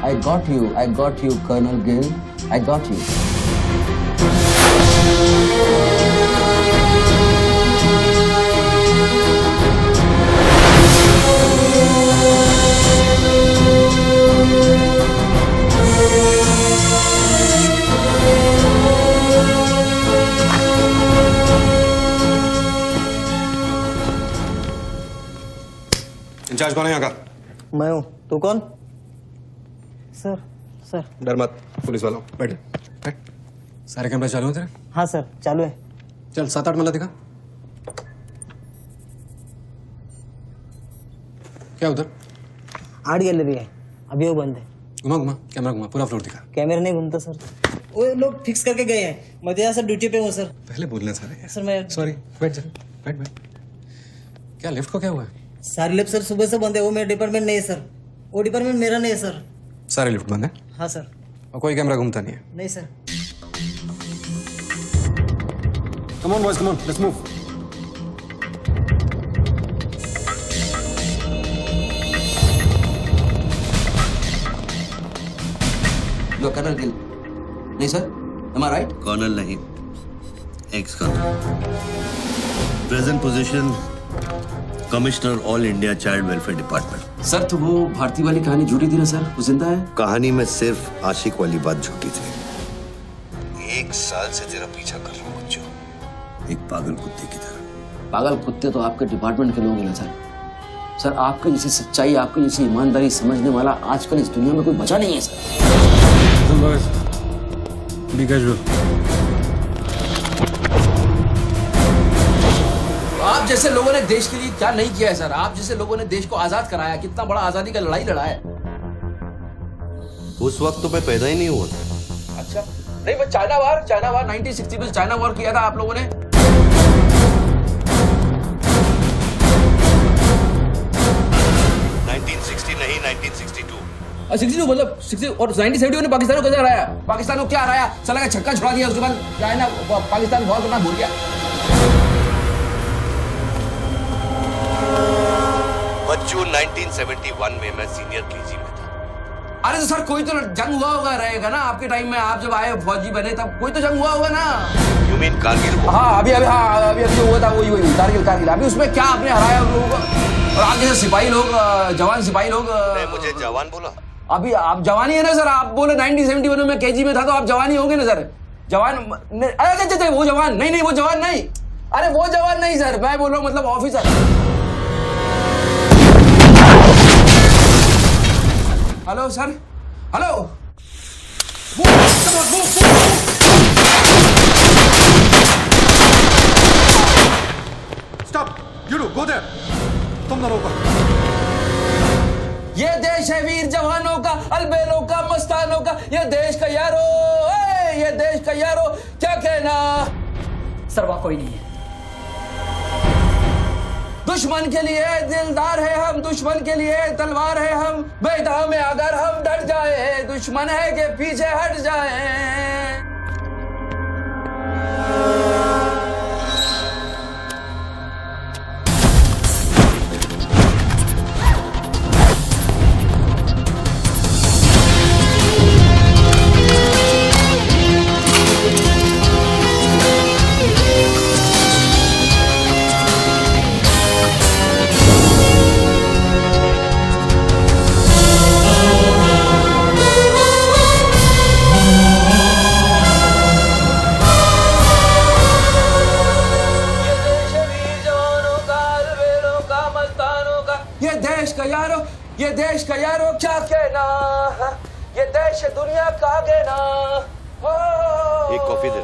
I got you, Colonel Gill. I got you. Incharge कौन है यहाँ का? मैं हूँ। तू कौन? Sir sir. डर मत, पुलिस वालों बैठ बैठ। सारे कैमरे चालू हैं तेरे? हाँ सर चालू है। चल 7-8 मल्ला दिखा। क्या उधर? आर्ट गैलरी है, अभी वो बंद है। घुमा कैमरा घुमा, पूरा फ्लोर दिखा। कैमरा नहीं घूमता सर, वो लोग फिक्स करके गए हैं। मैं तो सर ड्यूटी पे हूँ सर। पहले बोलना सारे। सर मैं सॉरी, बैठ जा, बैठ। क्या लिफ्ट को क्या हुआ है? सारे लिफ्ट सर सुबह से बंद है। वो मेरा डिपार्टमेंट नहीं है सर, वो डिपार्टमेंट मेरा नहीं है सर। सारे लिफ्ट बंद है? हाँ सर। और कोई कैमरा घूमता नहीं है? नहीं sir. Come on boys, come on, let's move. लो कर्नल गिल। नहीं sir, am I right? Colonel नहीं, ex colonel. Present position commissioner all India child welfare department. Sir तो वो भारती वाली कहानी झूठी थी ना सर, वो जिंदा है? कहानी में सिर्फ आशिक वाली बात झूठी थी। 1 साल से तेरा पीछा कर रहा हूँ बच्चों, एक पागल कुत्ते की तरह। पागल कुत्ते तो आपके डिपार्टमेंट के लोग हैं ना सर। सर आपके जैसी सच्चाई, आपके जैसी ईमानदारी समझने वाला आजकल इस दुनिया में कोई बचा नहीं है सर। B casual. आप जैसे लोगों ने देश के लिए क्या नहीं किया है सर। आप जैसे लोगों ने देश को आजाद कराया, कितना बड़ा आजादी का लड़ाई लड़ा है। उस वक्त तो मैं पैदा ही नहीं हुआ था। अच्छा नहीं, वो चाइना वार 1960 में चाइना वॉर किया था आप लोगों ने। 1960 नहीं, 1962। 62 मतलब 60 और 1970 ने पाकिस्तान को कैसे हराया? पाकिस्तान को क्या हराया? साला का छक्का छुड़ा दिया, उसके बाद चाइना पाकिस्तान वॉर करना भूल गया। बच्चों 1971 में मैं सीनियर केजी में था। अरे तो सर कोई तो जंग हुआ होगा रहेगा ना आपके टाइम में। आप जब आए फौजी बने तब कोई तो जंग हुआ होगा ना। You mean Kargil? हाँ अभी जो हुआ था वही कारगिल। अभी उसमें क्या आपने हराया उन लोगों को? और आप जैसे सिपाही लोग, जवान सिपाही लोग। मैं मुझे जवान बोला? अभी आप जवानी है ना सर। आप बोले 1971 में केजी में था, तो आप जवानी होंगे ना सर। जवान अरे वो जवान नहीं, वो जवान नहीं। अरे वो जवान नहीं सर, मैं बोल रहा हूँ मतलब officer. Hello sir, hello. Stop, you do go there. तुम दोनों ऊपर। ये देश है वीर जवानों का, अलबेलों का, मस्तानों का। ये देश का यारो, ये देश का यारो, क्या कहना। सर वहाँ कोई नहीं है। दुश्मन के लिए दिलदार है हम, दुश्मन के लिए तलवार है हम। मैदान में अगर हम डर जाए, दुश्मन है के पीछे हट जाए। ये देश का यारो क्या कहना। ये देश दुनिया का कहना। एक coffee they.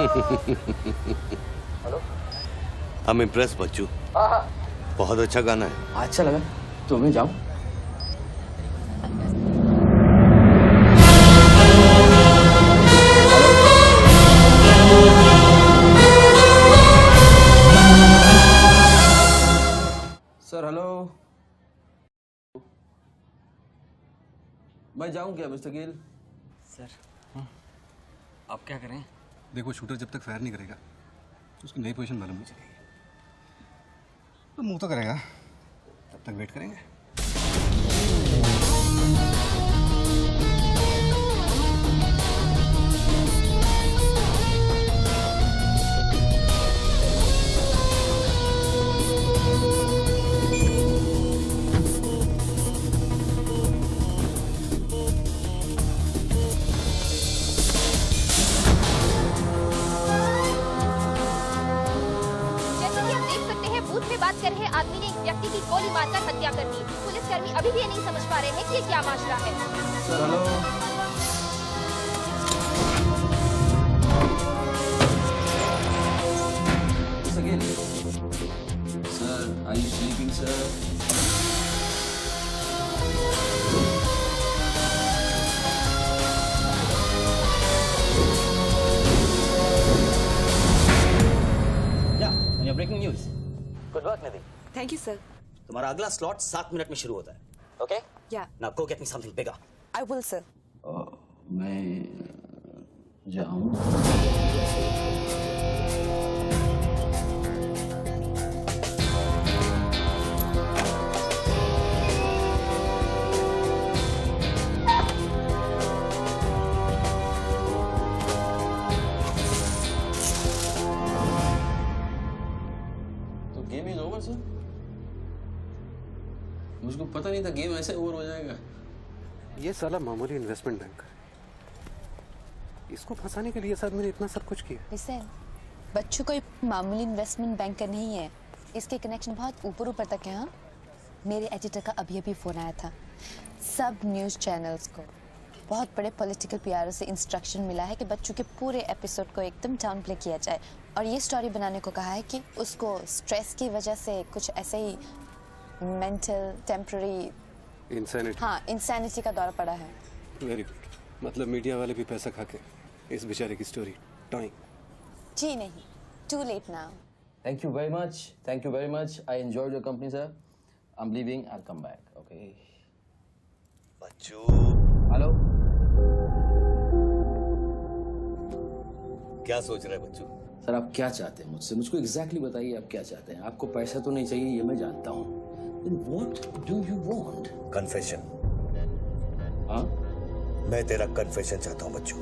Hello, I'm impressed बच्चू। हाँ, बहुत अच्छा गाना है। अच्छा लगा तो मैं जाऊं? सर हेलो, मैं जाऊं क्या मिस्टर गिल? सर आप क्या करें? देखो शूटर जब तक फायर नहीं करेगा तो उसकी नई पोजीशन मालूम नहीं चलेगी। तो मूव तो करेगा, तब तक वेट करेंगे। जैसे कि आप देख सकते हैं, बूथ में बात कर रहे आदमी ने एक व्यक्ति की गोली मारकर हत्या कर दी। पुलिसकर्मी अभी भी ये नहीं समझ पा रहे हैं कि ये क्या मामला है। Sir hello, mister Gill, sir are you sleeping sir? Breaking news. Good work Nidhi. Thank you sir. तुम्हारा अगला स्लॉट 7 मिनट में शुरू होता है। ओके, या now go get me something bigger. I will sir. मैं जाऊं? तो गेम इज ओवर सर? मुझको पता नहीं था गेम ऐसे ओवर हो जाएगा। ये साला मामूली इन्वेस्टमेंट बैंकर, इसको फंसाने के लिए सर मैंने इतना सब कुछ किया। लिसन, बच्चू कोई मामूली इन्वेस्टमेंट बैंकर नहीं है। इसके कनेक्शन बहुत ऊपर ऊपर तक है। हाँ, मेरे एडिटर का अभी अभी फोन आया था। सब न्यूज़ चैनल्स को बहुत बड़े पॉलिटिकल पीआरओ से इंस्ट्रक्शन मिला है कि बच्चू के पूरे एपिसोड को एकदम डाउन प्ले किया जाए, और ये स्टोरी बनाने को कहा है कि उसको स्ट्रेस की वजह से कुछ ऐसे ही मेंटल टेम्पररी इंसैनिटी का दौरा पड़ा है। वेरी गुड, मतलब मीडिया वाले भी पैसा खा के इस बेचारे की स्टोरी टॉइंग। जी नहीं, too late now. Thank you very much. Thank you very much. I enjoyed your company, sir. I'm leaving. I'll come back. Okay. Bachchu, Hello. क्या सोच रहे हैं बच्चू? सर आप क्या चाहते हैं मुझसे? मुझको एग्जैक्टली बताइए आप क्या चाहते हैं। आपको पैसा तो नहीं चाहिए, ये मैं जानता हूँ। Then what do you want? Confession. हाँ? मैं तेरा कन्फेशन चाहता हूँ बच्चू।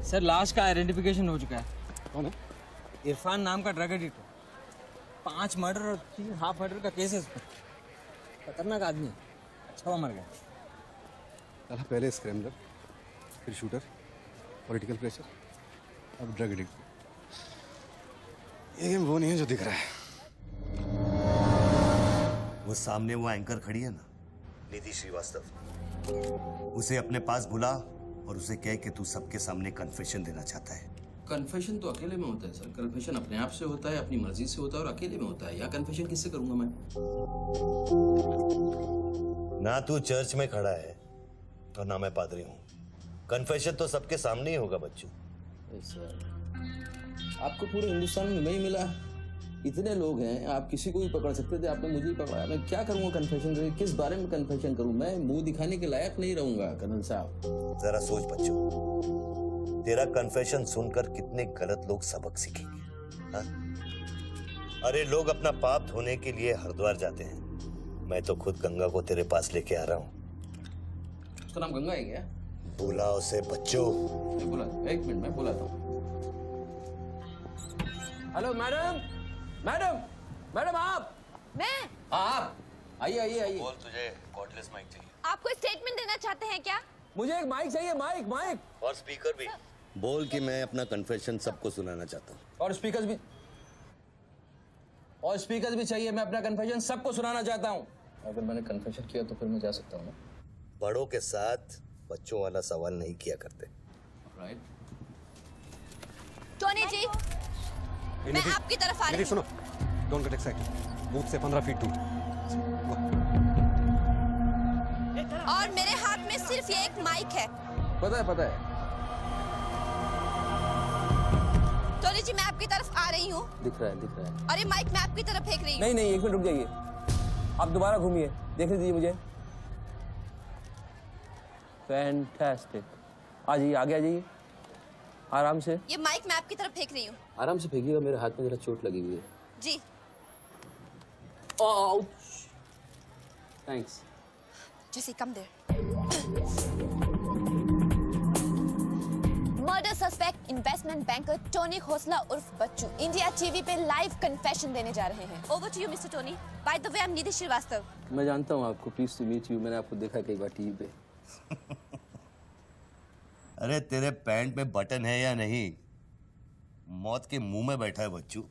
सर लाश का आइडेंटिफिकेशन हो चुका है। कौन है? इरफान नाम का ड्रग एडिक्ट है। 5 मर्डर और 3 हाफ मर्डर का केस है इस पर। खतरनाक आदमी है, अच्छा हुआ मर गया। साला पहले स्क्रैमलर, फिर शूटर, पॉलिटिकल प्रेशर, अब ड्रग एडिक्ट। ये गेम वो नहीं है जो दिख रहा है। वो सामने वो एंकर खड़ी है ना, निधि श्रीवास्तव, उसे अपने पास बुला और उसे कह कि तू सबके सामने कन्फेशन देना चाहता है। कन्फेशन तो अकेले में होता है सर। कन्फेशन अपने आप से होता है, अपनी मर्जी से होता है, और अकेले में होता है। या कन्फेशन किससे करूंगा मैं? ना तू चर्च में खड़ा है और ना मैं पादरी हूँ। कन्फेशन तो सबके सामने ही होगा बच्चू। सर आपको पूरे हिंदुस्तान में नहीं मिला, इतने लोग हैं, आप किसी को भी पकड़ सकते थे, आपने मुझे ही पकड़ा। मैं क्या करूँगा कन्फेशन करके? किस बारे में कन्फेशन करूँ? मैं मुंह दिखाने के लायक नहीं रहूंगा कर्नल साहब। जरा सोच बच्चू, तेरा कन्फेशन सुनकर कितने गलत लोग सबक सीखेंगे। हाँ? अरे लोग अपना पाप धोने के लिए हरिद्वार जाते हैं, मैं तो खुद गंगा को तेरे पास लेके आ रहा हूँ। उसका नाम गंगा है क्या? बुला उसे बच्चू। मैं बुला, एक मिनट मैं बुलाता हूँ। हेलो मैडम, मैडम, मैडम आप? मैं? आप आइए आइए आइए। बोल, तुझे कॉर्डलेस माइक चाहिए? आपको स्टेटमेंट देना चाहते हैं क्या? मुझे एक माइक चाहिए, माइक माइक। और स्पीकर भी। बोल कि मैं अपना कन्फेशन सबको सुनाना चाहता हूँ। और स्पीकर्स भी चाहिए। मैं अपना कन्फेशन सबको सुनाना चाहता हूँ। अगर मैंने कन्फेशन किया तो फिर मैं जा सकता हूँ ना? बड़ों के साथ बच्चों वाला सवाल नहीं किया करते। राइट। टोनी जी, मैं आपकी तरफ आ रही हूँ। सुनो, डोंट गेट एक्साइटेड। बूथ से 15 फीट दूर। और मेरे हाथ में सिर्फ ये एक माइक है। पता है। टोनी जी, मैं आपकी तरफ आ रही हूँ। दिख रहा है। और ये माइक मैं आपकी तरफ फेंक रही हूँ। नहीं, 1 मिनट रुक जाइए। आप दोबारा घूमिए, देखने दीजिए मुझे। फैंटास्टिक। आ जाइए, आगे आ जाइए, आराम से। ये माइक मैं आपकी तरफ फेंक रही हूँ। आराम से फेंकिएगा, मेरे हाथ में जरा चोट लगी हुई है। जी। थैंक्स। जैसे कम देर। Murder suspect investment banker Tony Khosla उर्फ बच्चू इंडिया टीवी पे लाइव कन्फेशन देने जा रहे हैं। Over to you mister Tony. By the way, I am Nidhi Shrivastava. मैं जानता हूँ आपको, प्लीज टू मीट यू। मैंने आपको देखा कई बार टीवी पे। अरे तेरे पैंट में बटन है या नहीं? मौत के मुंह में बैठा है बच्चू,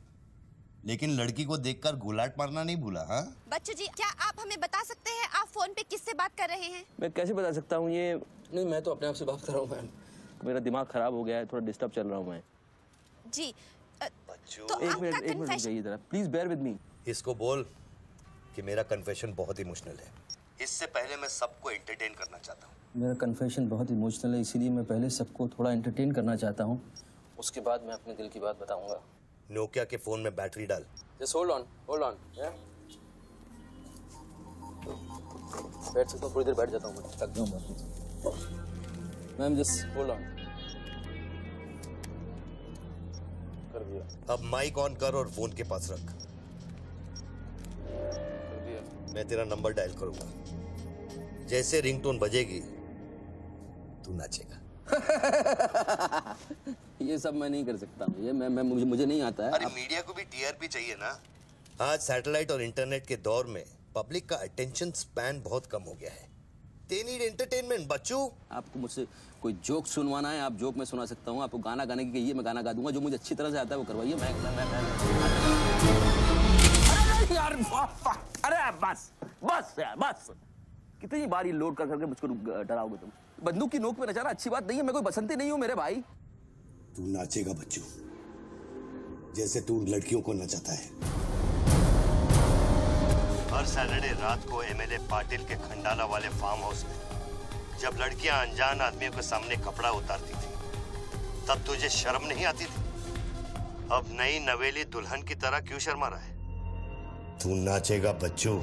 लेकिन लड़की को देखकर गुलाट मारना नहीं भूला। हाँ बच्चू जी, क्या आप हमें बता सकते हैं आप फोन पे किससे बात कर रहे हैं? मैं कैसे बता सकता हूँ ये? नहीं, मैं तो अपने आप से बात कर रहा हूँ मैम। मेरा दिमाग खराब हो गया है, थोड़ा डिस्टर्ब चल रहा हूँ मैं। जी। बच्चू, तो एक मिनट रुकिए जरा, प्लीज बेयर विद मी। इसको बोल कि मेरा कन्फेशन बहुत इमोशनल है। इससे पहले मैं सबको एंटरटेन करना चाहता हूँ। मेरा कन्फेशन बहुत इमोशनल है, इसीलिए मैं पहले सबको थोड़ा एंटरटेन करना चाहता हूँ, उसके बाद मैं अपने दिल की बात बताऊंगा। नोकिया के फोन में बैटरी डाल। Just hold on. बैठ सकता हूँ, थोड़ी देर बैठ जाता हूँ, मैं थक गया हूँ। Ma'am just hold on. कर दिया। अब माइक ऑन कर और फोन के पास रख। कर दिया। मैं तेरा नंबर डायल करूंगा, जैसे रिंगटोन बजेगी तू नाचेगा। ये सब मैं नहीं कर सकता हूँ, ये मैं मुझे नहीं आता है। अरे मीडिया को भी टीआरपी चाहिए ना। आज सैटेलाइट और इंटरनेट के दौर में पब्लिक का अटेंशन स्पैन बहुत कम हो गया है। They need entertainment, बच्चू। आपको मुझसे कोई जोक सुनवाना है, आप जोक में सुना सकता हूँ। आपको गाना गाने की कहिए, मैं गाना गा दूंगा। जो मुझे अच्छी तरह से आता है वो करवाइए। मैं अरे यार, अरे बस कितनी बार ये लोड कर करके मुझको डराओगे तुम? बंदूक की नोक पे नचाना अच्छी बात नहीं है। मैं कोई बसंती नहीं हूँ मेरे भाई। तू नाचेगा बच्चू, जैसे तू लड़कियों को नचाता है। हर सैटरडे रात को एमएलए पाटिल के खंडाला वाले फार्म हाउस में जब लड़कियां अनजान आदमियों के सामने कपड़ा उतारती थी, तब तुझे शर्म नहीं आती थी? अब नई नवेली दुल्हन की तरह क्यों शर्मा रहा है? तू नाचेगा बच्चू।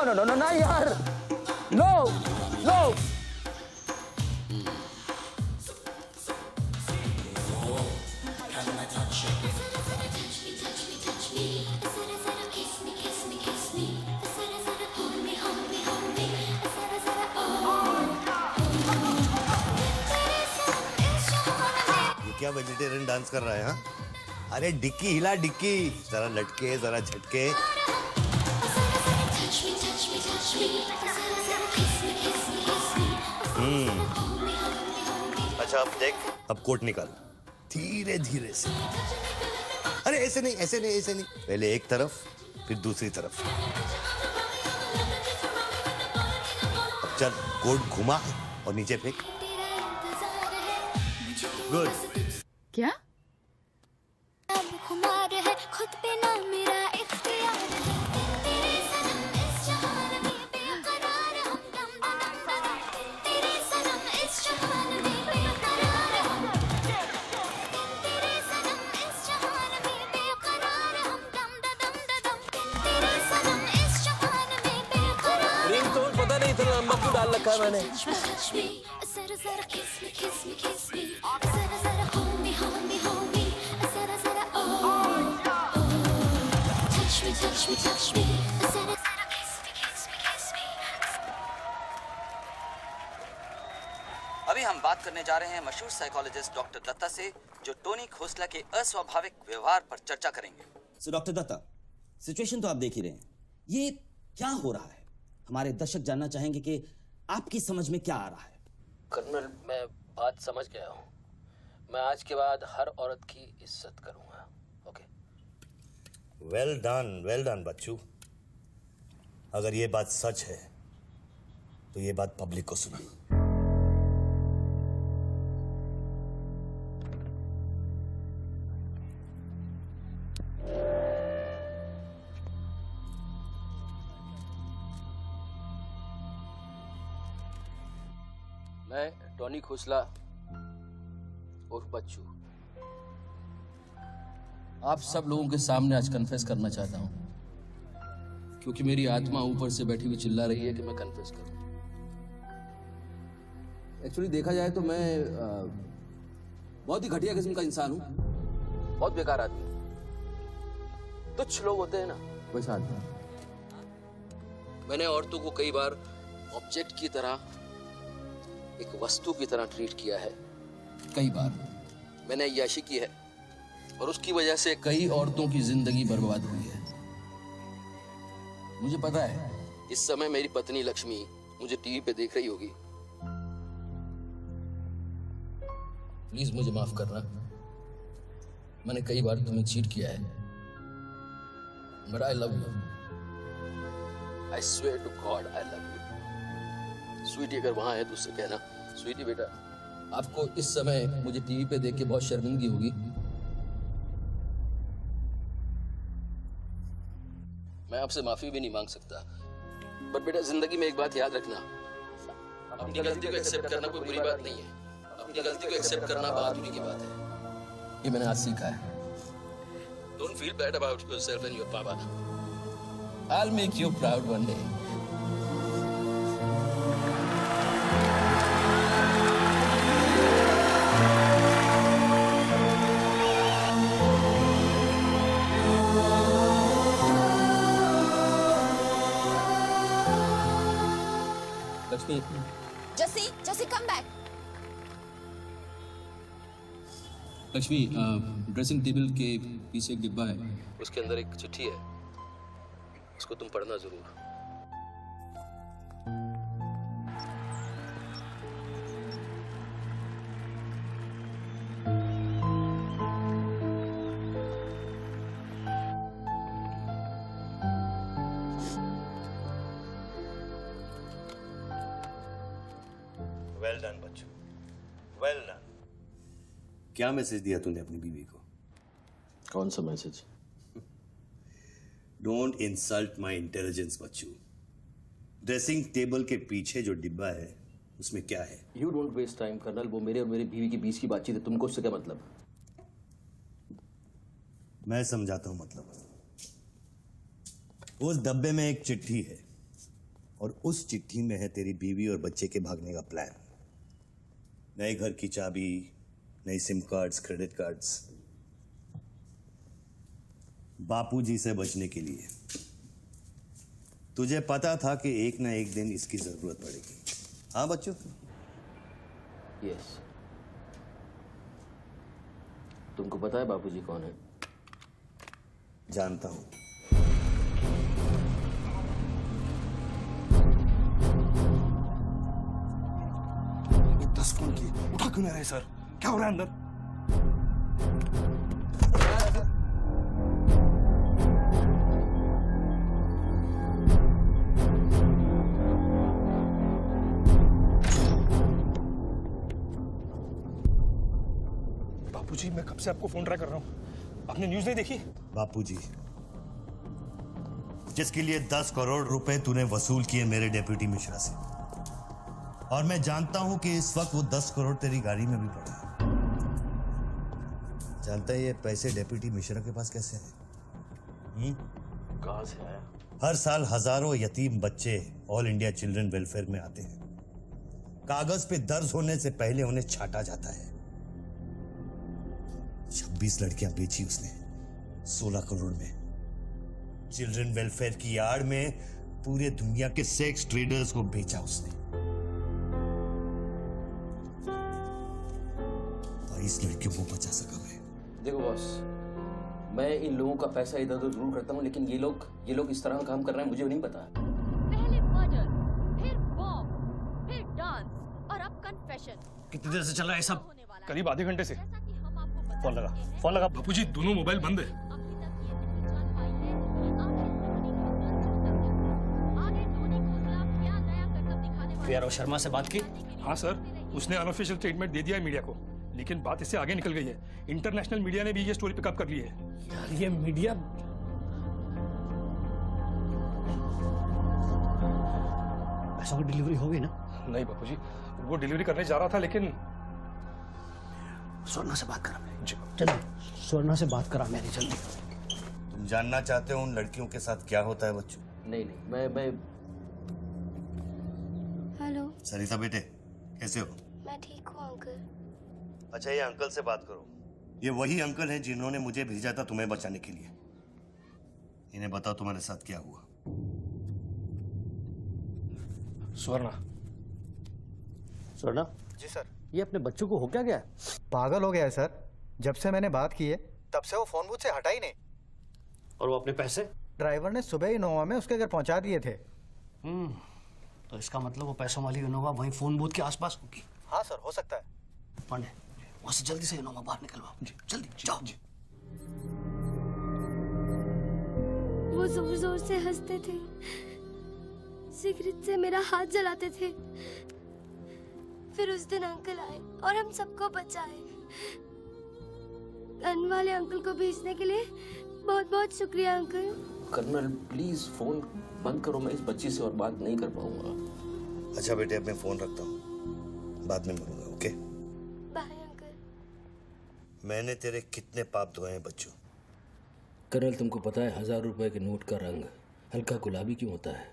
No, यार, no. ये क्या वेजिटेरियन डांस कर रहा है? हाँ, अरे डिक्की हिला, डिक्की जरा लटके, जरा झटके। अच्छा अब देख, अब कोट निकाल धीरे धीरे से। अरे ऐसे नहीं। पहले एक तरफ, फिर दूसरी तरफ। अब चल, कोट घुमा और नीचे फेंक। गुड। क्या? खुद पे ना मेरा इख्तियार है। तेरे सनम इस जहान में बेकरार हम दम दम। तेरे सनम इस जहान में बेकरार हम। तेरे सनम इस जहान में बेकरार हम दम दम। तेरे सनम इस जहान में बेकरार। रिंगटोन पता नहीं इतना लंबा क्यों डाल रखा है मैंने। जरा kiss me। जरा hold me। जरा touch me। जरा kiss me। अभी हम बात करने जा रहे हैं मशहूर साइकोलॉजिस्ट डॉक्टर दत्ता से, जो टोनी खोसला के अस्वाभाविक व्यवहार पर चर्चा करेंगे। सो डॉक्टर दत्ता, सिचुएशन तो आप देख ही रहे हैं, ये क्या हो रहा है? हमारे दर्शक जानना चाहेंगे कि आपकी समझ में क्या आ रहा है। कर्नल, मैं बात समझ गया हूँ। मैं आज के बाद हर औरत की इज्जत करूंगा। ओके? वेल डन बच्चू। अगर ये बात सच है तो ये बात पब्लिक को सुना। मैं टॉनी खोसला और बच्चू आप सब लोगों के सामने आज कन्फेस करना चाहता हूं, क्योंकि मेरी आत्मा ऊपर से बैठी हुई चिल्ला रही है कि मैं कन्फेस करूं। एक्चुअली देखा जाए तो मैं बहुत ही घटिया किस्म का इंसान हूं, बहुत बेकार आदमी। तुच्छ लोग होते हैं ना, वैसा आदमी। मैंने औरतों को कई बार ऑब्जेक्ट की तरह, एक वस्तु की तरह ट्रीट किया है। कई बार मैंने अय्याशी की है और उसकी वजह से कई औरतों की जिंदगी बर्बाद हुई है। मुझे पता है इस समय मेरी पत्नी लक्ष्मी मुझे टीवी पे देख रही होगी। प्लीज मुझे माफ करना, मैंने कई बार तुम्हें चीट किया है, but I love you. I swear to God I love you. Sweetie अगर वहां है तो उससे कहना, स्वीटी बेटा आपको इस समय मुझे टीवी पे देख के बहुत शर्मिंदगी होगी। मैं आपसे माफी भी नहीं मांग सकता, बट बेटा जिंदगी में एक बात याद रखना, अपनी गलती को एक्सेप्ट करना कोई बुरी बात नहीं है, अपनी गलती को एक्सेप्ट करना बहादुरी की बात है। ये मैंने आज सीखा है। Don't feel bad about yourself and your पापा। I'll make you proud one day. Lakshmi. Jesse, come back. Lakshmi, dressing table के पीछे एक डिब्बा है, उसके अंदर एक चिट्ठी है, उसको तुम पढ़ना जरूर। Well done Bachchu, well done. क्या मैसेज दिया तूने अपनी बीवी को? कौन सा message? Don't insult my intelligence Bachchu. Dressing table के पीछे जो डिब्बा है उसमें क्या है? You don't waste time colonel, वो मेरे और मेरी बीवी के बीच की बातचीत है, तुमको उससे क्या मतलब? मैं समझाता हूं मतलब। उस डब्बे में एक चिट्ठी है और उस चिट्ठी में है तेरी बीवी और बच्चे के भागने का प्लान। नए घर की चाबी, नई सिम कार्ड्स, क्रेडिट कार्ड्स, बापूजी से बचने के लिए। तुझे पता था कि एक ना एक दिन इसकी जरूरत पड़ेगी। हाँ बच्चों? यस। तुमको पता है बापूजी कौन है? जानता हूं। ये 10 फोन की उठा क्यों नहीं रहे सर? क्या हो रहा है अंदर? बापूजी, मैं कब से आपको फोन ट्राई कर रहा हूं, आपने न्यूज नहीं देखी? बापूजी, जिसके लिए 10 करोड़ रुपए तूने वसूल किए मेरे डेप्यूटी मिश्रा से, और मैं जानता हूं कि इस वक्त वो 10 करोड़ तेरी गाड़ी में भी पड़ा है। जानता है ये पैसे डेप्यूटी मिश्रा के पास कैसे है? कहां से आया? हर साल हजारों यतीम बच्चे ऑल इंडिया चिल्ड्रन वेलफेयर में आते हैं। कागज पे दर्ज होने से पहले उन्हें छांटा जाता है। 26 लड़कियां बेची उसने 16 करोड़ में। चिल्ड्रन वेलफेयर की आड़ में पूरे दुनिया के सेक्स ट्रेडर्स को बेचा उसने। 22 लड़कियों को बचा सका मैं। देखो बॉस, मैं इन लोगों का पैसा इधर उधर जरूर करता हूँ, लेकिन ये लोग इस तरह का काम कर रहे हैं, मुझे नहीं पता। पहले मर्डर, फिर बॉम्ब, फिर डांस और अब कन्फेशन। कितनी देर से चल रहा है सब? करीब आधे घंटे से। फोन लगा। बापूजी दोनों मोबाइल बंद है। वीआरओ शर्मा से बात की? हाँ सर, उसने अनऑफिशियल स्टेटमेंट दे दिया है मीडिया को, लेकिन बात इससे आगे निकल गई है। इंटरनेशनल मीडिया ने भी ये स्टोरी पिकअप कर ली है। यार ये मीडिया पैसों की डिलीवरी हो गई ना? नहीं बापूजी, वो डिलीवरी करने जा रहा था लेकिन स्वर्णा से बात करा मेरी, जल्दी स्वर्णा से बात करा मेरी जल्दी। तुम जानना चाहते हो उन लड़कियों के साथ क्या होता है बच्चों? नहीं, मैं हेलो, सरिता बेटे कैसे हो? मैं ठीक हूँ अंकल। अच्छा ये अंकल से बात करो। ये वही अंकल हैं जिन्होंने मुझे भेजा था तुम्हें बचाने के लिए। इन्हें बताओ तुम्हारे साथ क्या हुआ। स्वर्णा। स्वर्णा जी सर। ये अपने बच्चों को हो क्या गया? पागल हो गया है सर। जब से मैंने बात की है तब से वो फोन बूथ से हटा ही नहीं। और वो अपने पैसे? ड्राइवर ने सुबह इनोवा में उसके घर पहुंचा दिए थे। तो इसका मतलब वो पैसों वाली इनोवा वहीं फोन बूथ के आसपास होगी। हाँ सर, हो सकता है। पांडे वहां से जल्दी से इनोवा बाहर निकलवाओ। जल्दी जाओ। वो जोर जोर से हंसते थे, सिगरेट से मेरा हाथ जलाते थे। फिर उस दिन अंकल आए और हम सबको बचाए। गन वाले अंकल को भेजने के लिए बहुत बहुत शुक्रिया अंकल। कर्नल प्लीज फोन बंद करो, मैं इस बच्ची से और बात नहीं कर पाऊंगा। अच्छा बेटे अब मैं फोन रखता हूँ, बाद में मिलूंगा। Okay bye uncle. मैंने तेरे कितने पाप धोए हैं बच्चों। कर्नल तुमको पता है 1000 रुपए के नोट का रंग हल्का गुलाबी क्यों होता है?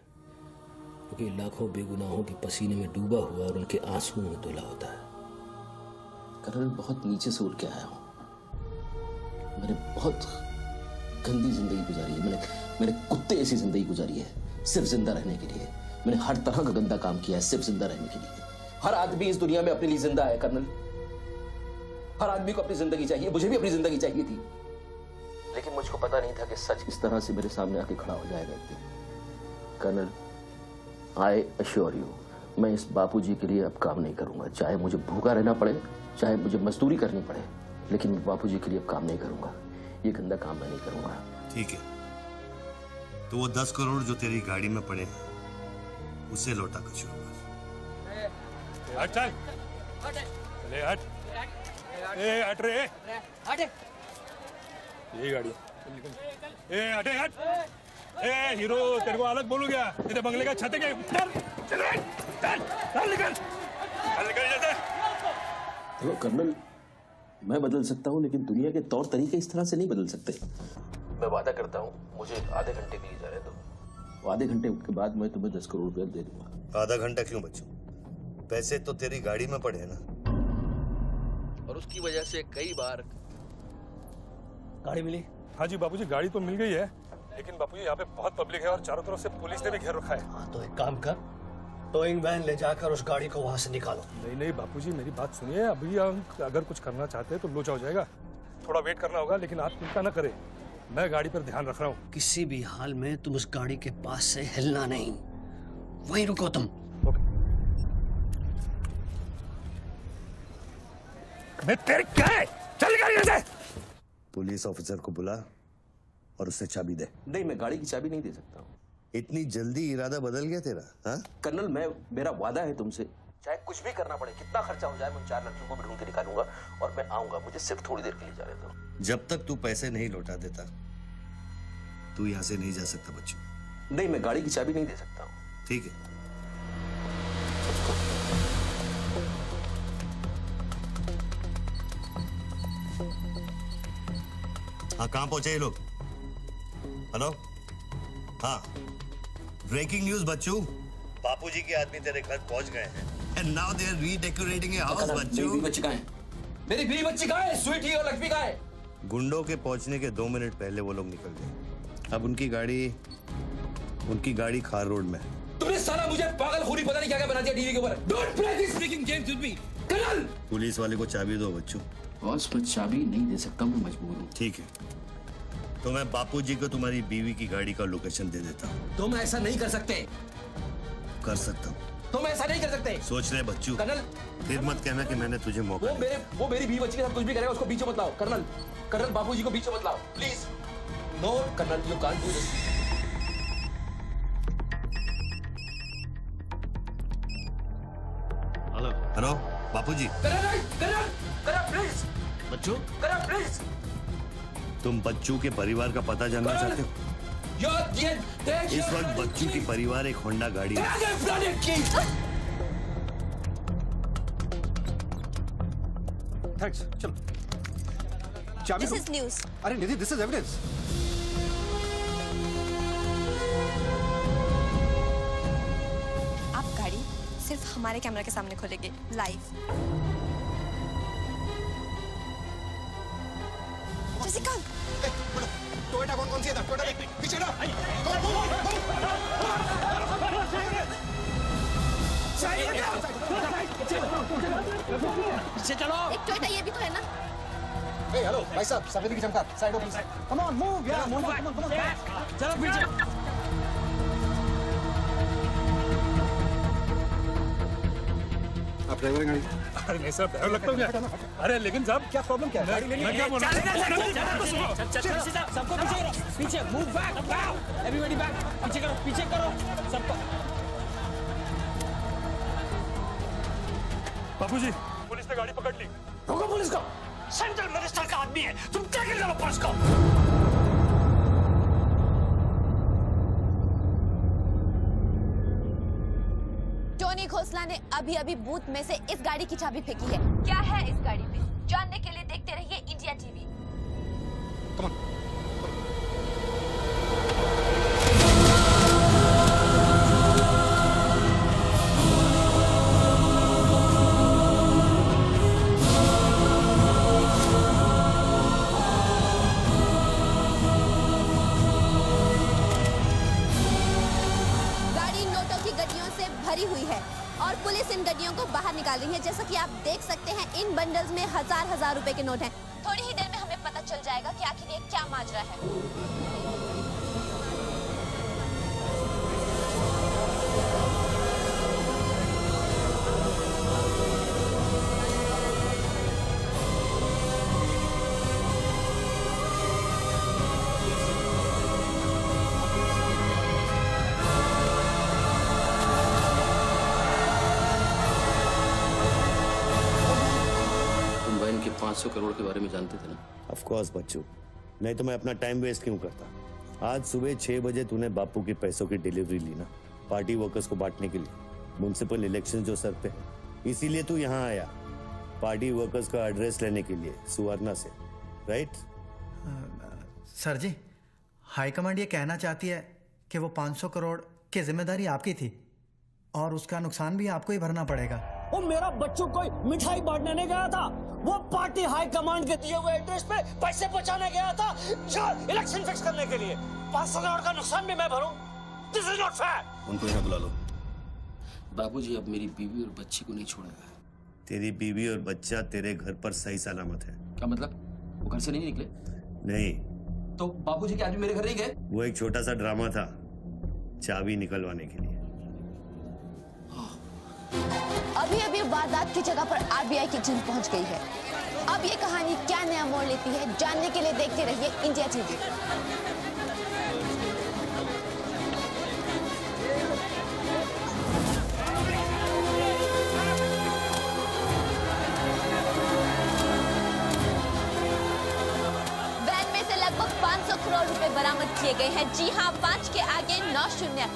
क्योंकि लाखों बेगुनाहों के पसीने में डूबा हुआ और उनके आंसुओं में धुला होता है। कर्नल बहुत नीचे से उठ के आया हूं। मैंने बहुत गंदी जिंदगी गुजारी है। मैंने कुत्ते ऐसी जिंदगी गुजारी है सिर्फ जिंदा रहने के लिए। मैंने हर तरह का गंदा काम किया है सिर्फ जिंदा रहने के लिए। हर आदमी इस दुनिया में अपने लिए जिंदा है कर्नल। हर आदमी को अपनी जिंदगी चाहिए, मुझे भी अपनी जिंदगी चाहिए थी, लेकिन मुझको पता नहीं था कि सच इस तरह से मेरे सामने आके खड़ा हो जाएगा एक दिन। कर्नल आई अश्योर यू, मैं इस बापूजी के लिए अब काम नहीं करूंगा। चाहे मुझे भूखा रहना पड़े, चाहे मुझे मजदूरी करनी पड़े, लेकिन मैं बापूजी के लिए अब काम नहीं करूंगा। ये गंदा काम मैं नहीं करूंगा। ठीक है, तो वो 10 करोड़ जो तेरी गाड़ी में पड़े हैं उसे लौटा कर शुरू कर। हट चल, ले हट, ए हट रे, हट। ये गाड़ी ए हटे हट। ए हीरो तेरे को अलग बोलू क्या? तेरे बंगले का छत है क्या? चल निकल जल्दी। देखो कर्नल, मैं बदल सकता हूँ लेकिन दुनिया के तौर तरीके इस तरह से नहीं बदल सकते। मैं वादा करता हूँ, मुझे आधे घंटे के लिए जाने दो। आधे घंटे के बाद मैं तुम्हें 10 करोड़ रुपया दे दूंगा। आधा घंटा क्यों बच्चों? पैसे तो तेरी गाड़ी में पड़े हैं ना। और उसकी वजह से कई बार गाड़ी मिली? हाँ जी बापूजी, गाड़ी तो मिल गई है, लेकिन बापूजी यहाँ पे बहुत पब्लिक है और चारों तरफ से पुलिस ने भी घेर रखा है। हाँ तो एक काम कर, टोइंग वैन ले जाकर उस गाड़ी को वहां से निकालो। नहीं बापूजी, मेरी बात सुनिए। अभी हम अगर कुछ करना चाहते हैं तो लोचा हो जाएगा। थोड़ा वेट करना होगा, लेकिन आप चिंता न करें, मैं गाड़ी पर ध्यान रख रहा हूँ। किसी भी हाल में तुम उस गाड़ी के पास से हिलना नहीं, वहीं रुको तुम। मैं तेरे क्या है? चल गाड़ी से। पुलिस ऑफिसर को बुला और उससे चाबी दे। नहीं, मैं गाड़ी की चाबी नहीं दे सकता हूँ। इतनी जल्दी इरादा बदल गया तेरा? हाँ कर्नल, मेरा वादा है तुमसे, चाहे कुछ भी करना पड़े, कितना खर्चा हो जाए, मैं 4 लड़कियों को भी ढूंढ के निकालूंगा और मैं आऊंगा। मुझे सिर्फ थोड़ी देर के लिए जाने दो। जब तक तू पैसे नहीं लौटा देता तू यहाँ से नहीं जा सकता बच्चों। नहीं, मैं गाड़ी की चाबी नहीं दे सकता हूँ। ठीक है, हाँ कहाँ पहुंचे ये लोग? हेलो, हाँ ब्रेकिंग न्यूज बच्चू, बापूजी के आदमी तेरे घर पहुंच गए हैं and now they are redecorating your house. Bachchu, मेरी बच्ची कहाँ है? मेरी बीवी बच्ची कहाँ है? स्वीटी और लक्ष्मी कहाँ है? गुंडों के पहुंचने के 2 मिनट पहले वो लोग निकल गए। अब उनकी गाड़ी खार रोड में है। तुमने साला मुझे पागल खूनी पता नहीं क्या क्या बना दिया टीवी के ऊपर। Don't play this speaking games with me colonel. Police वाले को चाबी दो बच्चू। बॉस, मैं चाबी नहीं दे सकता, मैं मजबूर हूँ। ठीक है, तो मैं बापूजी को तुम्हारी बीवी की गाड़ी का लोकेशन दे देता हूँ। तुम ऐसा नहीं कर सकते। कर सकता हूँ। तुम ऐसा नहीं कर सकते। सोच ले बच्चू, कर्नल, फिर मत कहना कि मैंने तुझे मौका दिया। वो मेरी बीवी बच्ची के साथ कुछ भी करेगा उसको बीच में मत लाओ। कर्नल, कर्नल बाबूजी को बीच में मत लाओ please. No colonel, you can't do this. Hello hello Bapuji. Colonel, colonel, colonel please. Bachchu, colonel please. तुम बच्चू के परिवार का पता जानना चाहते हो? इस वक्त बच्चू की परिवार एक होंडा गाड़ी है। थैंक्स, चलो। चाबी दिस इज न्यूज़। अरे निधि, दिस इज एविडेंस। आप गाड़ी सिर्फ हमारे कैमरा के सामने खोलेंगे लाइव। जैसिका, टोयोटा कौन सी है? टोयोटा देख पीछे ना। पीछे चलो। एक टोयोटा ये भी तो है ना? हेलो भाई साहब, सफेदी की चमका, side please. Come on move यार, move back, come on back. चलो पीछे। आप ड्राइवर गाड़ी? अरे नहीं साहब, डर लगता हूँ। अरे लेकिन साहब क्या प्रॉब्लम क्या है? गाड़ी लेनी है? सबको पीछे करो, पीछे मूव बैक, एवरीबॉडी बैक, पीछे करो, पीछे करो सबको। बापूजी, पुलिस ने गाड़ी पकड़ ली। रोको पुलिस को, सेंट्रल मिनिस्टर का आदमी है, तुम क्या कर रहे हो पुलिस को? टोनी खोसला ने अभी अभी बूथ में से इस गाड़ी की चाबी फेंकी है। क्या है इस गाड़ी में? जानने के लिए देखते रहिए इंडिया टीवी। Come on. गाड़ी नोटों की गड्डियों से भरी हुई है और पुलिस इन गड्डियों को बाहर निकाल रही है। जैसा कि आप देख सकते हैं, इन बंडल्स में हजार हजार रुपए के नोट हैं। थोड़ी ही देर में हमें पता चल जाएगा कि आखिर ये क्या माजरा है। तुम बहन के 500 करोड़ के बारे में जानते थे ना? ऑफ कोर्स बच्चू, नहीं तो मैं अपना टाइम वेस्ट क्यों करता। आज सुबह 6 बजे तूने बापू के पैसों की डिलीवरी ली ना, पार्टी वर्कर्स को बांटने के लिए। म्युनिसिपल इलेक्शन जो सर पे, इसीलिए तू यहाँ आया, पार्टी वर्कर्स का एड्रेस लेने के लिए सुवर्णा से, राइट? सर जी, हाईकमांड ये कहना चाहती है कि वो 500 करोड़ की जिम्मेदारी आपकी थी और उसका नुकसान भी आपको ही भरना पड़ेगा। वो मेरा बच्चों कोई मिठाई बांटने नहीं गया था, वो पार्टी हाई कमांड के दिए हुए एड्रेस पे पैसे पहुंचाने गया था इलेक्शन फिक्स करने के लिए। 500 करोड़ का नुकसान भी मैं भरूं? This is not fair. उनको यहाँ बुला लो। बाबूजी अब मेरी बीवी और बच्ची को नहीं छोड़ेगा। तेरी बीवी और बच्चा तेरे घर पर सही सलामत है। क्या मतलब? वो घर से नहीं निकले? नहीं, तो बाबूजी के आदमी मेरे घर नहीं गए? वो एक छोटा सा ड्रामा था चाबी निकलवाने के लिए। अभी अभी वारदात की जगह पर आरबीआई की टीम पहुंच गई है। अब ये कहानी क्या नया मोड़ लेती है, जानने के लिए देखते रहिए इंडिया टीवी। वैन में से लगभग 500 करोड़ रुपए बरामद किए गए हैं। जी हाँ, 5 के आगे 9 शून्य।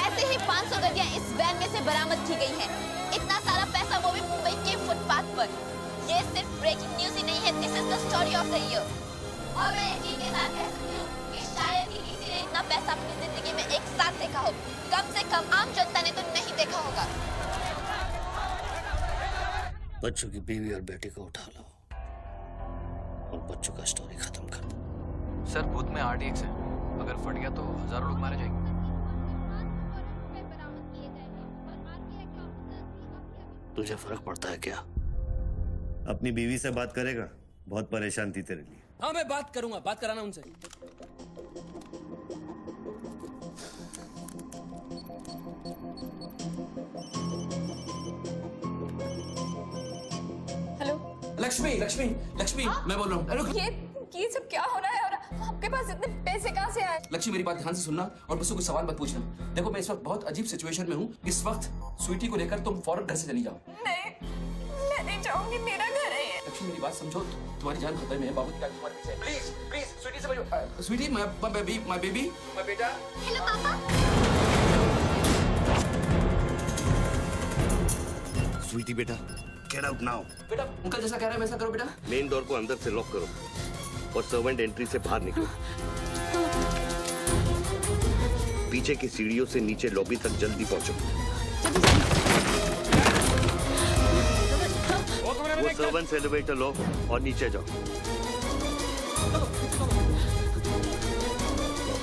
ऐसे ही 500 गड्डियां इस वैन में से बरामद की गई हैं। इतना सारा पैसा, वो भी मुंबई के फुटपाथ पर। ये सिर्फ ब्रेकिंग न्यूज ही नहीं है, this is the story of the year. और मैं यकीन के साथ कह सकती हूँ कि शायद ही किसी ने इतना पैसा अपनी जिंदगी में एक साथ देखा हो। कम से कम आम जनता ने तो नहीं देखा होगा। बच्चों की बीवी और बेटी को उठा लो और बच्चों का स्टोरी खत्म कर दो। सर, बूथ में RTX है, अगर फट गया तो हजारों लोग मारे जाएंगे। तुझे फर्क पड़ता है क्या? अपनी बीवी से बात करेगा? बहुत परेशान थी तेरे लिए। हाँ, मैं बात करूंगा, बात कराना उनसे। हेलो लक्ष्मी लक्ष्मी लक्ष्मी मैं बोल रहा हूँ। अरे ये सब क्या हो रहा है और आपके पास इतने पैसे कहाँ से आए? लक्ष्मी मेरी बात ध्यान से सुनना और मुझसे कुछ सवाल मत पूछना। देखो मैं इस वक्त बहुत अजीब सिचुएशन में हूँ। इस वक्त स्वीटी को लेकर तुम फौरन घर से चली जाओ। नहीं, मैं नहीं चाहूंगी, मेरा घर है ये। लक्ष्मी मेरी बात समझो, तुम्हारी जान खतरे में है। बाबू की गाड़ी तुम्हारे पीछे है। प्लीज प्लीज स्वीटी समझो। स्वीटी माय बेटा। हेलो पापा। स्वीटी बेटा, गेट आउट नाउ। बेटा अंकल जैसा कह रहा है वैसा करो बेटा। मेन डोर को अंदर से लॉक करो और सर्वेंट एंट्री से बाहर निकलो। पीछे की सीढ़ियों से नीचे लॉबी तक जल्दी पहुंचो। वो सर्वेंट्स एलिवेटर लो और नीचे जाओ।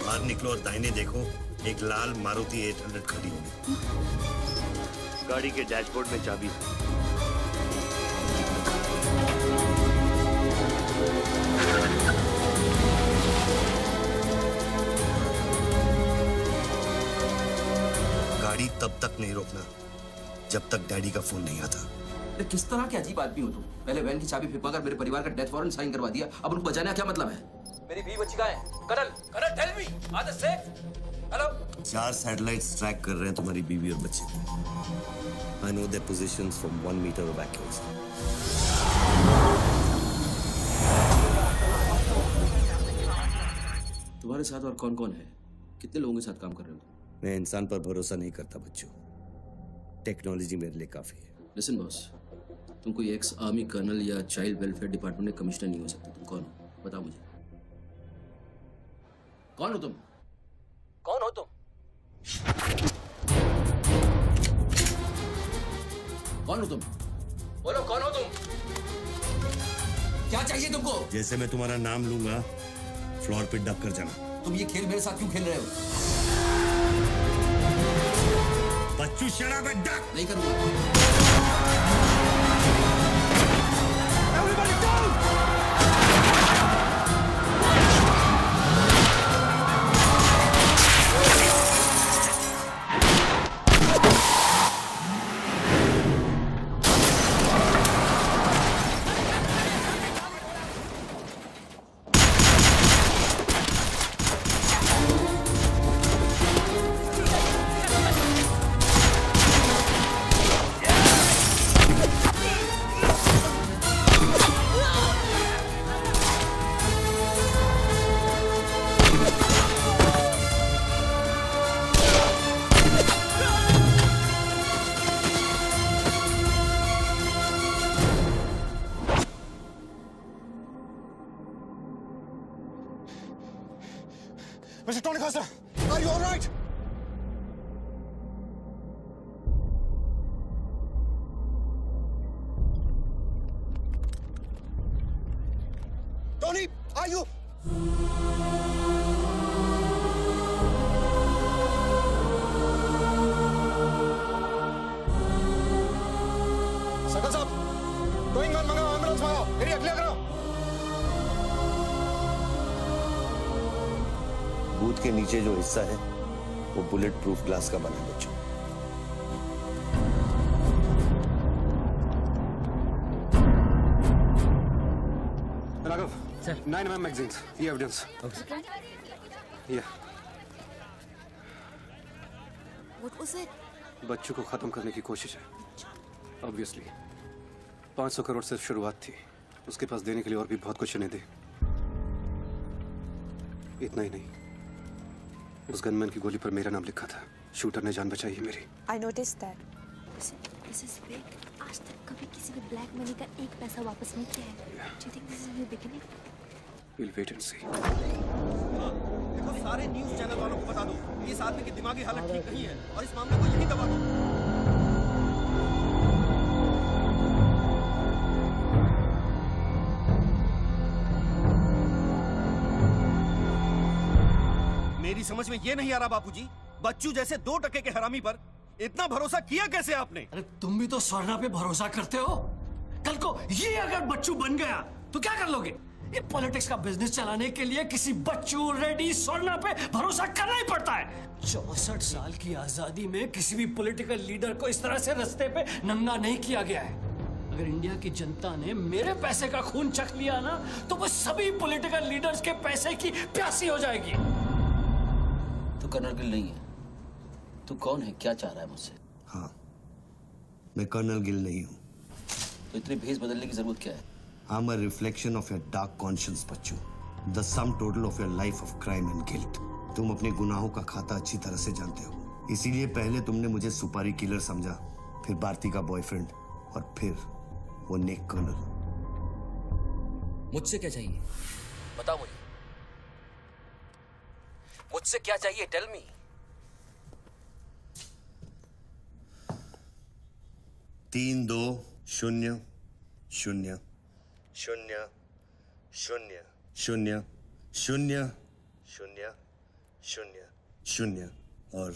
बाहर निकलो और दाहिने देखो, एक लाल मारुति 800 खड़ी होगी। गाड़ी के डैशबोर्ड में चाबी है। गाड़ी तब तक नहीं रोकना जब तक डैडी का फोन नहीं आता। तो किस तरह के अजीब आदमी हो तुम? पहले वैन की चाबी फिरवा कर मेरे परिवार का डेथ वारंट साइन करवा दिया, अब उनको बचाने का क्या मतलब है? मेरी बीवी बच्ची कहाँ है? Colonel tell me, are they safe? Hello? 4 satellites track कर रहे हैं तुम्हारी बीवी और बच्चे को। I know their positions from 1 metre of accuracy. तुम्हारे साथ और कौन कौन है? कितने लोगों के साथ काम कर रहे हो? मैं इंसान पर भरोसा नहीं करता बच्चों। टेक्नोलॉजी मेरे लिए काफी है। लिसन बॉस, तुम कोई एक्स आर्मी कर्नल या चाइल्ड वेलफेयर डिपार्टमेंट में कमिश्नर नहीं हो सकते। तुम कौन हो? बताओ मुझे। कौन हो तुम? कौन हो तुम? कौन हो तुम? बोलो कौन हो तुम? क्या चाहिए तुमको? जैसे मैं तुम्हारा नाम लूंगा फ्लोर पे डक कर जाना। तुम ये खेल मेरे साथ क्यों खेल रहे हो? बच्चू शराब है, डक। नहीं करूंगा। Mr. Tony Costa, are you all right? Tony, are you? सकल साहब, गोइंग मैन मंगाओ, एम्बुलेंस मंगाओ, एरिया क्लियर करो। बूथ के नीचे जो हिस्सा है वो बुलेट प्रूफ ग्लास का बना है बच्चों। राघव, सर 9mm magazines, ये एविडेंस। ये What was it? बच्चों को खत्म करने की कोशिश है। ऑब्वियसली 500 करोड़ सिर्फ शुरुआत थी, उसके पास देने के लिए और भी बहुत कुछ नहीं दे। इतना ही नहीं, उस गनमैन की गोली पर मेरा नाम लिखा था। शूटर ने जान बचाई है मेरी। I noticed that. This is big. आज तक कभी किसी ने ब्लैक मनी का एक पैसा वापस नहीं किया है। Do you think this is a new beginning? We'll wait and see. देखो सारे न्यूज़ चैनल वालों को बता दो, इस आदमी की दिमागी हालत ठीक नहीं है और इस मामले को यहीं दबा दो। मेरी समझ में ये नहीं आ रहा बापूजी, बच्चू जैसे 2 टके के हरामी पर इतना भरोसा किया कैसे आपने? अरे तुम भी तो स्वर्णा पे भरोसा करते हो। कल को ये अगर बच्चू बन गया तो क्या कर लोगे? ये पॉलिटिक्स का बिजनेस चलाने के लिए किसी बच्चू रेड्डी स्वर्णा पे भरोसा करना ही पड़ता है। 64 साल की आजादी में किसी भी पॉलिटिकल लीडर को इस तरह से रास्ते पे नंगा नहीं किया गया है। अगर इंडिया की जनता ने मेरे पैसे का खून चख लिया ना, तो वो सभी पॉलिटिकल लीडर्स के पैसे की प्यासी हो जाएगी। तू कर्नल गिल नहीं है। तू कौन है, क्या चाह रहा है मुझसे? हाँ, मैं कर्नल गिल नहीं हूँ। तो इतनी भेस बदलने की जरूरत क्या है? I'm a reflection of your dark conscience, Bachchu. The sum total of your life of crime and guilt। तुम अपने गुनाहों का खाता अच्छी तरह से जानते हो, इसीलिए पहले तुमने मुझे सुपारी किलर समझा, फिर भारती का बॉयफ्रेंड, और फिर वो नेक कर्नल। मुझसे क्या चाहिए? बताओ मुझे, मुझसे क्या चाहिए? Tell me. तीन 2 0 0 0 0 0 0 0 0 0 और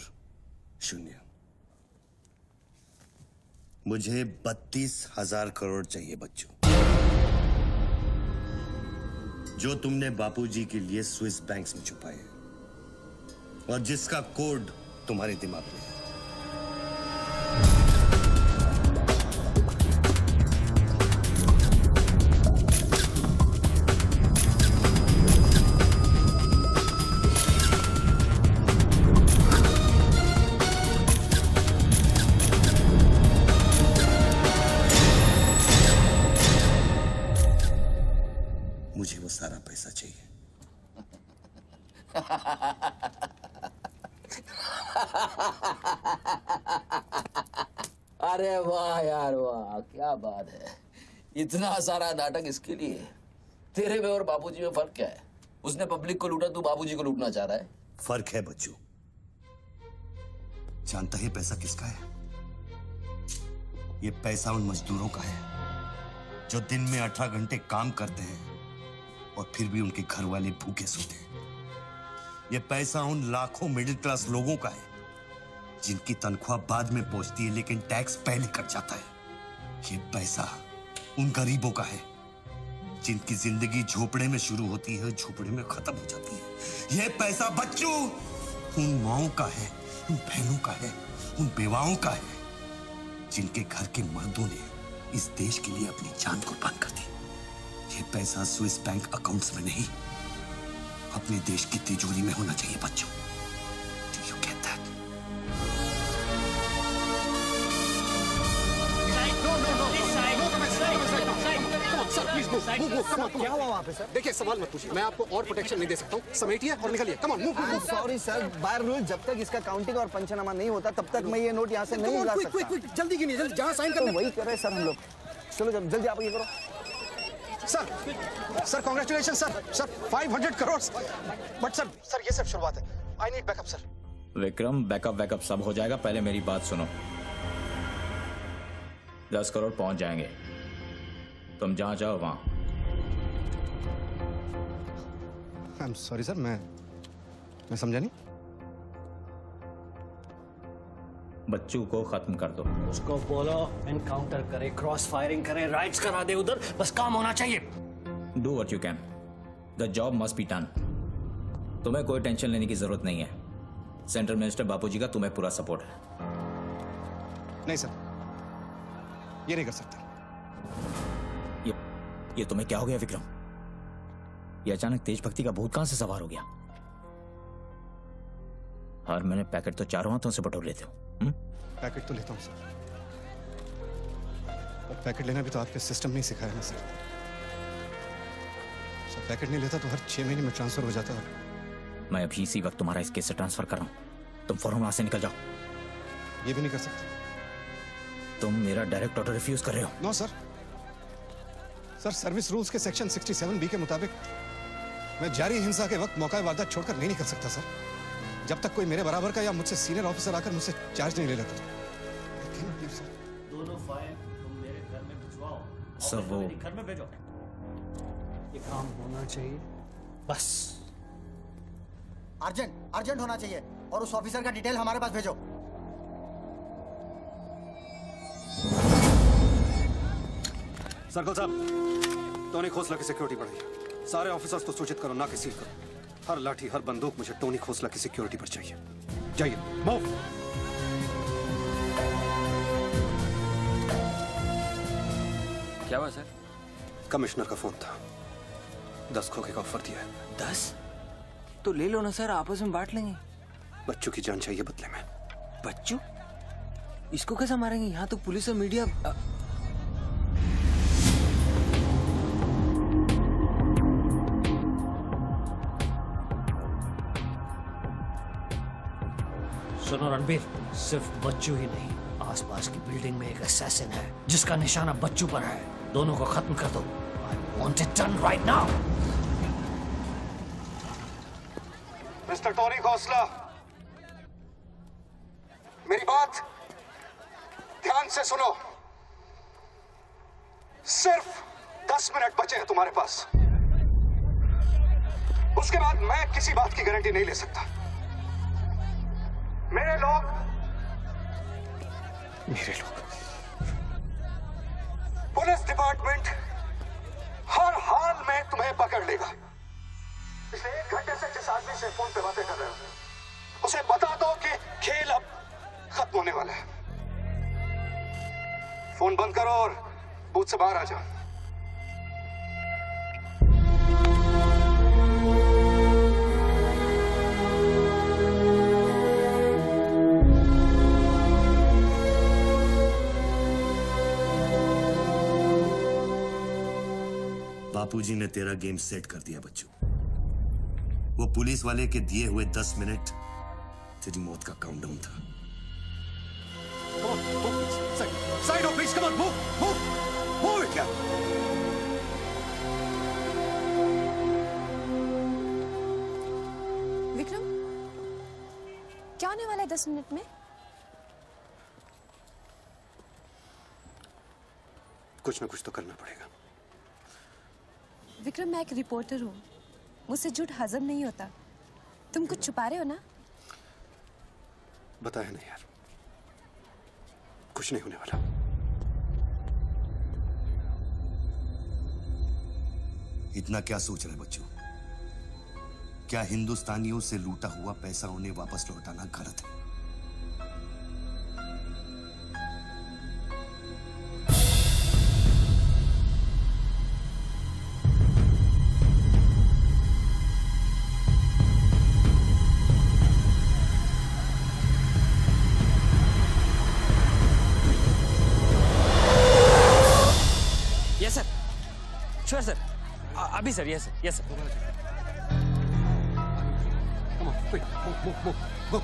0। मुझे 32,000 करोड़ चाहिए बच्चों, जो तुमने बापूजी के लिए स्विस बैंक्स में छुपाए हैं और जिसका कोड तुम्हारे दिमाग में है। मुझे वो सारा पैसा चाहिए। अरे वाह यार वाह, क्या बात है। इतना सारा नाटक इसके लिए? तेरे में और बापूजी में फर्क क्या है? उसने पब्लिक को लूटा, तू बापूजी को लूटना चाह रहा है। फर्क है बच्चू। जानता है पैसा किसका है? ये पैसा उन मजदूरों का है जो दिन में 18 घंटे काम करते हैं और फिर भी उनके घर वाले भूखे सोते हैं। ये पैसा उन लाखों मिडिल क्लास लोगों का है जिनकी तनख्वाह बाद में पहुंचती है लेकिन टैक्स पहले कट जाता है। ये पैसा उन गरीबों का है जिनकी जिंदगी झोपड़े में शुरू होती है, झोपड़े में खत्म हो जाती है। ये पैसा बच्चों उन माओं का है, उन बहनों का है, उन बेवाओं का है जिनके घर के मर्दों ने इस देश के लिए अपनी जान कुर्बान कर दी। ये पैसा स्विस बैंक अकाउंट्स में नहीं, अपने देश की तिजोरी में होना चाहिए बच्चों। Do you get that? क्या हुआ वहाँ पे सर? देखिए, सवाल मत पूछिए, मैं आपको और प्रोटेक्शन नहीं दे सकता हूँ। समेटिए और निकलिए। कम on, move. Sorry sir, by rule जब तक इसका काउंटिंग और पंचनामा नहीं होता तब तक मैं ये नोट यहाँ से नहीं ला सकता। क्विक, जल्दी गिनिए, जल्दी। जहाँ साइन करना वही कर रहे सर हम लोग। चलो जल्दी आप ये करो। Sir congratulation sir 500 crore. But sir ये सब शुरुआत है। I need backup sir. Vikram, backup सब हो जाएगा, पहले मेरी बात सुनो। 10 करोड़ पहुंच जाएंगे, तुम जहां जाओ वहां। आई एम सॉरी सर, मैं समझा नहीं। बच्चू को खत्म कर दो। उसको बोलो एनकाउंटर करे, क्रॉस फायरिंग करे, राइट्स करा दे उधर, बस काम होना चाहिए। Do what you can, the job must be done. तुम्हें कोई टेंशन लेने की जरूरत नहीं है। सेंट्रल मिनिस्टर बापूजी का तुम्हें पूरा सपोर्ट है। नहीं सर, ये नहीं कर सकता। ये तुम्हें क्या हो गया विक्रम? ये अचानक तेज भक्ति का भूत कहां से सवार हो गया? हर महीने पैकेट तो चारों हाथों से बटोर लेते हो। पैकेट तो लेता हूँ सर, पर पैकेट लेना भी तो आपके सिस्टम ने सिखाया ना सर। पैकेट नहीं लेता तो हर 6 महीने में ट्रांसफर हो जाता है। मैं अभी इसी वक्त तुम्हारा इस केस से ट्रांसफर कर रहा हूं, तुम फौरन वहां से निकल जाओ। ये भी नहीं कर सकते। तुम मेरा डायरेक्ट ऑर्डर रिफ्यूज कर रहे हो। नो सर, सर्विस रूल्स के सेक्शन 67B के मुताबिक मैं जारी हिंसा के वक्त मौका वारदात छोड़कर नहीं निकल सकता सर, जब तक कोई मेरे बराबर का या मुझसे सीनियर ऑफिसर आकर मुझसे चार्ज नहीं ले लेता। दोनों फाइल तुम मेरे घर में भिजवाओ। सर वो घर में भेजो, ये काम होना चाहिए बस। अर्जेंट होना चाहिए और उस ऑफिसर का डिटेल हमारे पास भेजो। सर्कल साहब, टोनी खोसला की सिक्योरिटी बढ़ाइए। सारे ऑफिसर्स को सूचित करो, ना कि सील करो। हर लाठी, हर बंदूक मुझे टोनी खोसला की सिक्योरिटी पर चाहिए। जाइए, मूव। क्या हुआ सर? कमिश्नर का फोन था, 10 खोखे का ऑफर दिया है। 10? तो ले लो ना सर, आपस में बांट लेंगे। बच्चों की जान चाहिए बदले में। बच्चू? इसको कैसे मारेंगे? यहाँ तो पुलिस और मीडिया। सुनो रणबीर, सिर्फ बच्चू ही नहीं, आसपास की बिल्डिंग में एक असैसिन है जिसका निशाना बच्चू पर है। दोनों को खत्म कर दो। I want it done right now. Mister Tony Khosla, मेरी बात ध्यान से सुनो। सिर्फ 10 मिनट बचे हैं तुम्हारे पास। उसके बाद मैं किसी बात की गारंटी नहीं ले सकता। मेरे लोग पुलिस डिपार्टमेंट हर हाल में तुम्हें पकड़ लेगा। पिछले 1 घंटे से जिस आदमी से फोन पे बातें कर रहे हो, उसे बता दो कि खेल अब खत्म होने वाला है। फोन बंद करो और बूथ से बाहर आ जाओ। बापूजी ने तेरा गेम सेट कर दिया बच्चू। वो पुलिस वाले के दिए हुए 10 मिनट तेरी मौत का काउंटडाउन था। Side of please, come on, move it, yeah. Vikram, क्या होने वाला है 10 मिनट में? कुछ ना कुछ तो करना पड़ेगा। विक्रम, मैं एक रिपोर्टर हूँ, मुझसे झूठ हजम नहीं होता। तुम कुछ छुपा रहे हो ना? बताया नहीं यार, कुछ नहीं होने वाला। इतना क्या सोच रहे बच्चों? क्या हिंदुस्तानियों से लूटा हुआ पैसा उन्हें वापस लौटाना गलत है? यस सर, श्योर सर, अभी sir. Yes sir, yes sir. Come on, quick, move.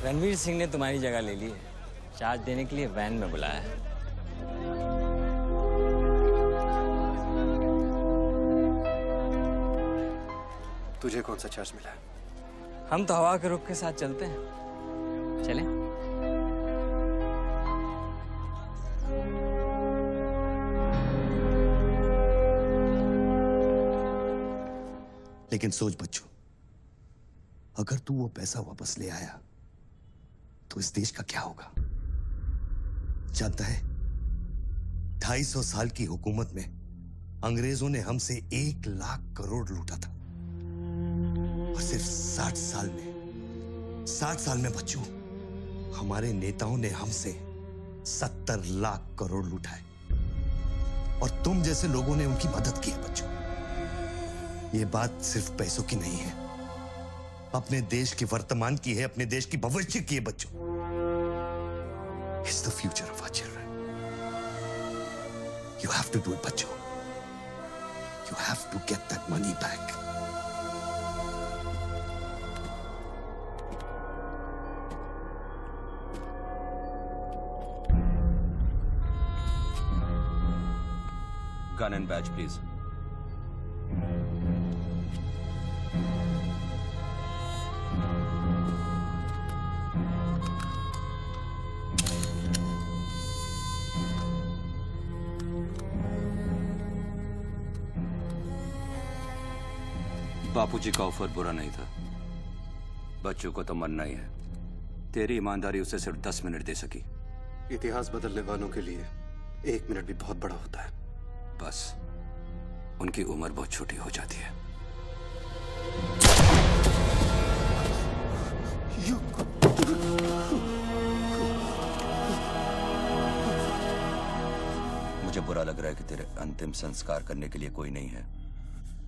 Ranveer Singh ने तुम्हारी जगह ले ली है, चार्ज देने के लिए वैन में बुलाया है। तुझे कौन सा चार्ज मिला है? हम तो हवा के रुख के साथ चलते हैं। चलें? लेकिन सोच बच्चों, अगर तू वो पैसा वापस ले आया तो इस देश का क्या होगा? जानता है, 250 साल की हुकूमत में अंग्रेजों ने हमसे 1 लाख करोड़ लूटा था, और सिर्फ 60 साल में बच्चों, हमारे नेताओं ने हमसे 70 लाख करोड़ लूटा है। और तुम जैसे लोगों ने उनकी मदद की है बच्चों। ये बात सिर्फ पैसों की नहीं है, अपने देश के वर्तमान की है, अपने देश की भविष्य की है बच्चों। It's the future of our children. You have to do it, बच्चों. You have to get that money back. Gun and badge, please. बापूजी का ऑफर बुरा नहीं था। बच्चों को तो मरना ही है। तेरी ईमानदारी उसे सिर्फ 10 मिनट दे सकी। इतिहास बदलने वालों के लिए 1 मिनट भी बहुत बड़ा होता है। बस उनकी उम्र बहुत छोटी हो जाती है। मुझे बुरा लग रहा है कि तेरे अंतिम संस्कार करने के लिए कोई नहीं है,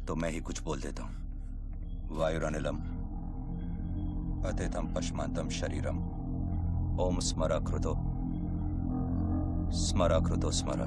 तो मैं ही कुछ बोल देता हूं। वायुरनिलम अतिथम पश्मांतम शरीरम ओम स्मरा कृतो स्मरा कृतो स्मरा।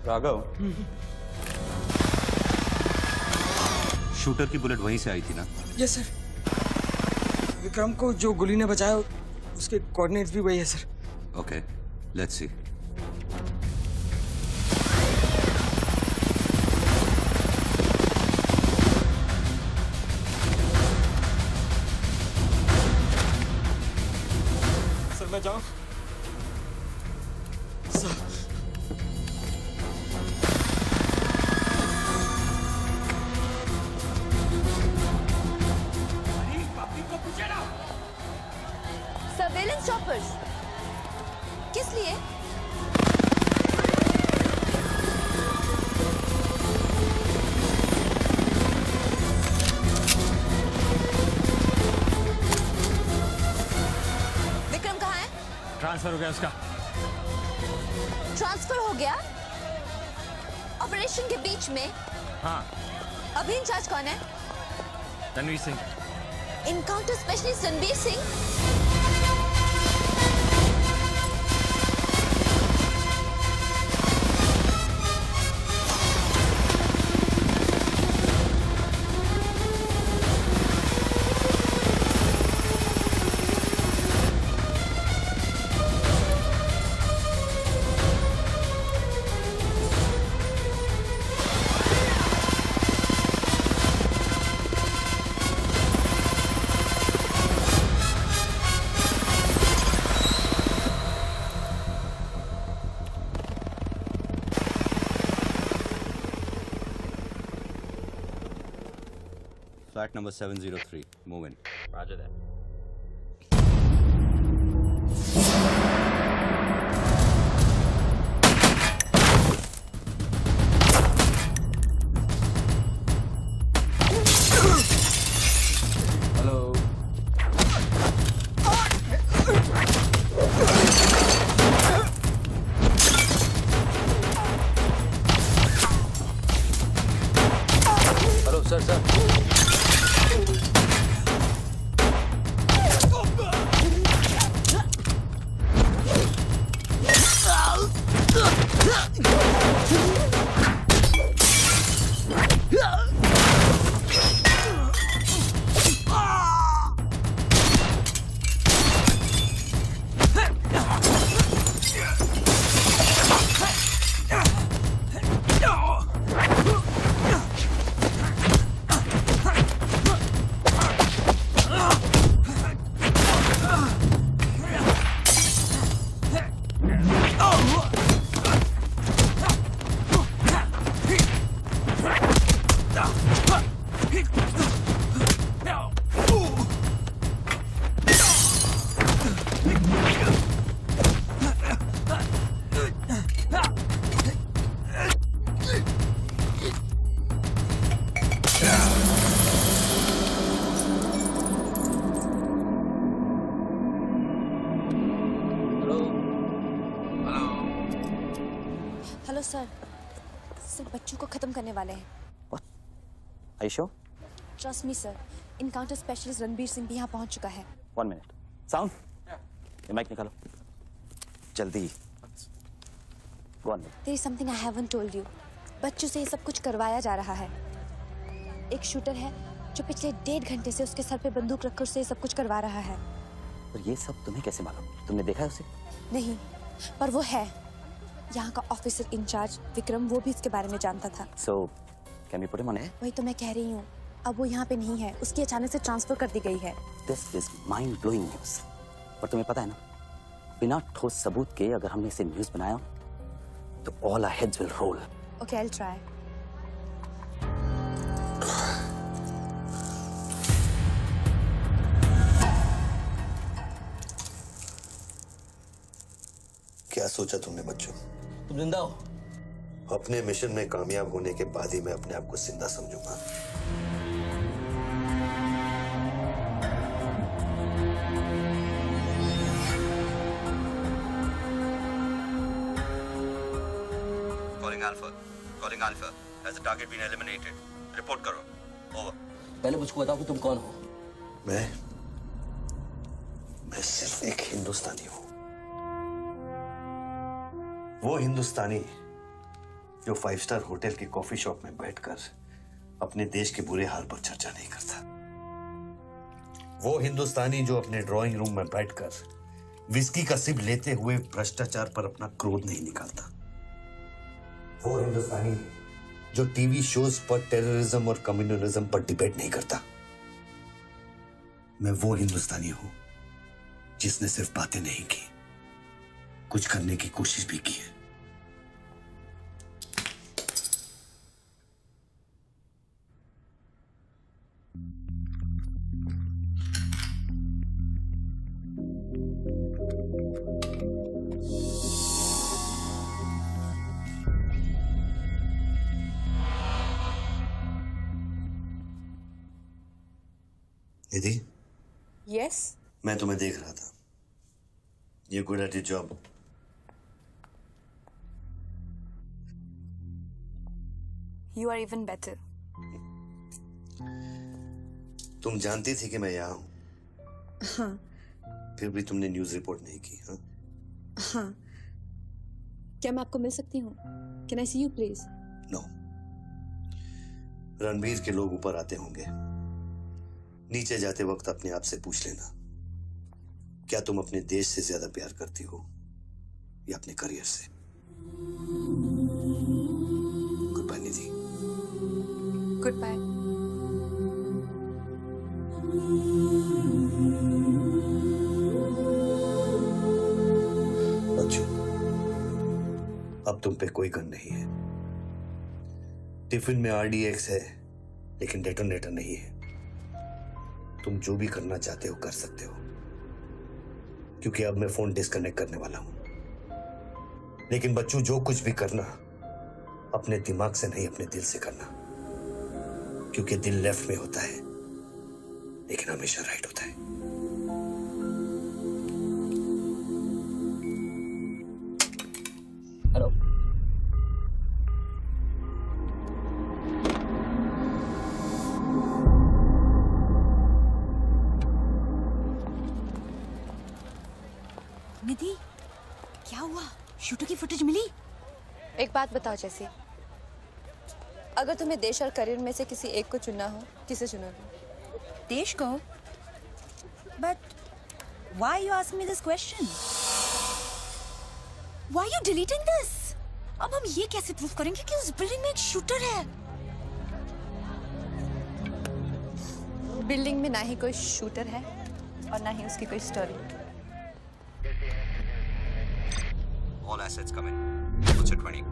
राघव, शूटर की बुलेट वहीं से आई थी ना? Yes sir. विक्रम को जो गोली ने बचाया उसके कोऑर्डिनेट्स भी वही है sir. Okay, let's see. Sir मैं जाऊं? सर सर्वेलेंस चॉपर्स किस लिए? विक्रम कहाँ है? ट्रांसफर हो गया उसका। ट्रांसफर हो गया? ऑपरेशन के बीच में? हाँ। अभी इंचार्ज कौन है? Ranveer Singh. Encounter specialist Ranbir Singh? Flat number 703. Move in. Roger that. Hello. Hello sir sir. Hello sir. Sir बच्चों को खत्म करने वाले हैं। Are you sure? Trust me sir. Encounter specialist Ranbir Singh भी यहाँ पहुँच चुका है। 1 minute. Sound? ये माइक निकालो जल्दी। Go on. There is something I haven't told you. बच्चों से ये सब कुछ करवाया जा रहा है। एक शूटर है जो पिछले 1.5 घंटे से उसके सर पे बंदूक रखकर उससे ये सब कुछ करवा रहा है। पर ये सब तुम्हें कैसे मालूम? तुमने देखा है उसे? नहीं, पर वो है। यहाँ का ऑफिसर इंचार्ज विक्रम, वो भी इसके बारे में जानता था। So, can we put him on air? वही तो मैं कह रही हूँ, अब वो यहाँ पे नहीं है, उसकी अचानक से ट्रांसफर कर दी गई है। This is mind-blowing news. पर तुम्हें पता है ना, बिना ठोस सबूत के अगर हमने इसे न्यूज़ बनाया तो all our heads will roll. Okay, I'll try. क्या सोचा तुमने बच्चों? तुम जिंदा हो? अपने मिशन में कामयाब होने के बाद ही मैं अपने आप को जिंदा समझूंगा। Calling Alpha. Has the target been eliminated? Report करो. Over. पहले मुझको बताओ कि तुम कौन हो? मैं सिर्फ एक हिंदुस्तानी हूं। वो हिंदुस्तानी जो 5 स्टार होटल के कॉफी शॉप में बैठकर अपने देश के बुरे हाल पर चर्चा नहीं करता। वो हिंदुस्तानी जो अपने ड्राइंग रूम में बैठकर विस्की का सिप लेते हुए भ्रष्टाचार पर अपना क्रोध नहीं निकालता। वो हिंदुस्तानी जो टीवी शोज पर टेररिज्म और कम्युनलिज्म पर डिबेट नहीं करता। मैं वो हिंदुस्तानी हूं जिसने सिर्फ बातें नहीं की, कुछ करने की कोशिश भी की है। निधि, Yes? मैं तुम्हें देख रहा था। You're good at your job. You are even better. तुम जानती थी कि मैं यहाँ हूं, हाँ, फिर भी तुमने न्यूज़ रिपोर्ट नहीं की। हाँ? हाँ। क्या मैं आपको मिल सकती हूँ? Can I see you, please? No. Ranbir के लोग ऊपर आते होंगे। नीचे जाते वक्त अपने आप से पूछ लेना, क्या तुम अपने देश से ज्यादा प्यार करती हो या अपने करियर से? Goodbye Nidhi. Goodbye. बच्चों, अब तुम पे कोई गन नहीं है। टिफिन में RDX है, लेकिन डेटोनेटर नहीं है। तुम जो भी करना चाहते हो कर सकते हो, क्योंकि अब मैं फोन डिस्कनेक्ट करने वाला हूं। लेकिन बच्चों, जो कुछ भी करना अपने दिमाग से नहीं, अपने दिल से करना, क्योंकि दिल लेफ्ट में होता है लेकिन हमेशा राइट होता है। हेलो। निधि, क्या हुआ? शूटर की फुटेज मिली? एक बात बताओ जैसी, अगर तुम्हें देश और करियर में से किसी एक को चुनना हो, किसे चुनोगे? देश को? But why you ask me this question? Why you deleting this? अब हम ये कैसे प्रूव करेंगे कि उस बिल्डिंग में एक शूटर है? बिल्डिंग में ना ही कोई शूटर है और ना ही उसकी कोई story. All assets come in. What's at 20?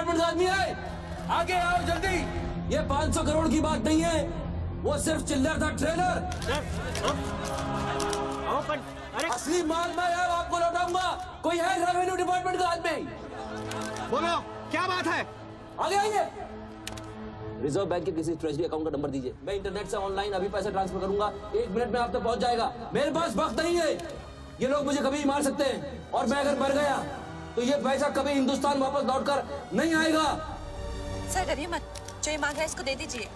Department का आदमी है, आगे आओ जल्दी। ये 500 करोड़ की बात नहीं है, वो सिर्फ चिल्लर था, ट्रेलर। असली माल मैं आपको लौटाऊंगा। कोई है रेवेन्यू डिपार्टमेंट का आदमी? बोलो क्या बात है? आगे आइए। रिजर्व बैंक के किसी ट्रेजरी अकाउंट का नंबर दीजिए, मैं इंटरनेट से ऑनलाइन अभी पैसे ट्रांसफर करूंगा, 1 मिनट में आप तक पहुंच जाएगा। मेरे पास वक्त नहीं है, ये लोग मुझे कभी मार सकते हैं, और मैं अगर मर गया तो ये पैसा कभी हिंदुस्तान वापस लौटकर नहीं आएगा। सर डरिए मत, जो ये मांग रहा है इसको दे दीजिए।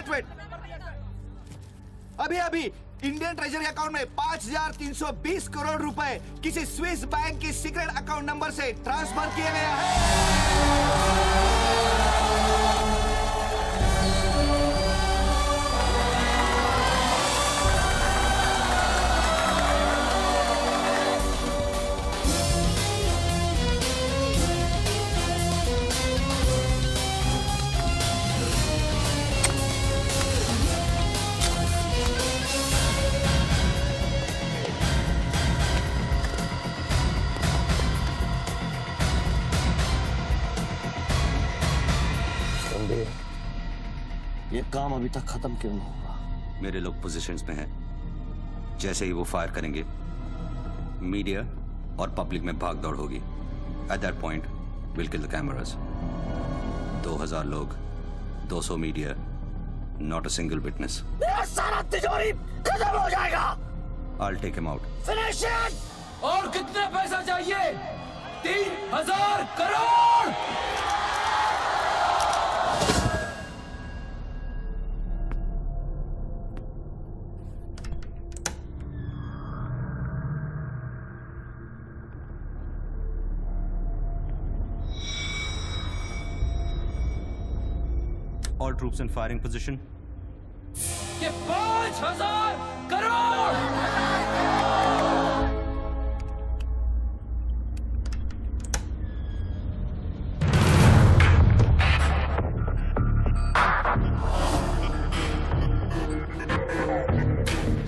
वेट। अभी इंडियन ट्रेजरी अकाउंट में 5,320 करोड़ रुपए किसी स्विस बैंक के सीक्रेट अकाउंट नंबर से ट्रांसफर किए गए हैं। ये काम अभी तक खत्म क्यों नहीं हुआ? मेरे लोग पोजीशंस में हैं। जैसे ही वो फायर करेंगे, मीडिया और पब्लिक में भाग दौड़ होगी। At that point will kill the cameras. 2000 लोग, 200 media, not a single witness. सारा तिजोरी खत्म हो जाएगा। I'll take him out. Finish it! और कितना पैसा चाहिए? 3000 crore. All troops in firing position. ये 5000 करोड़।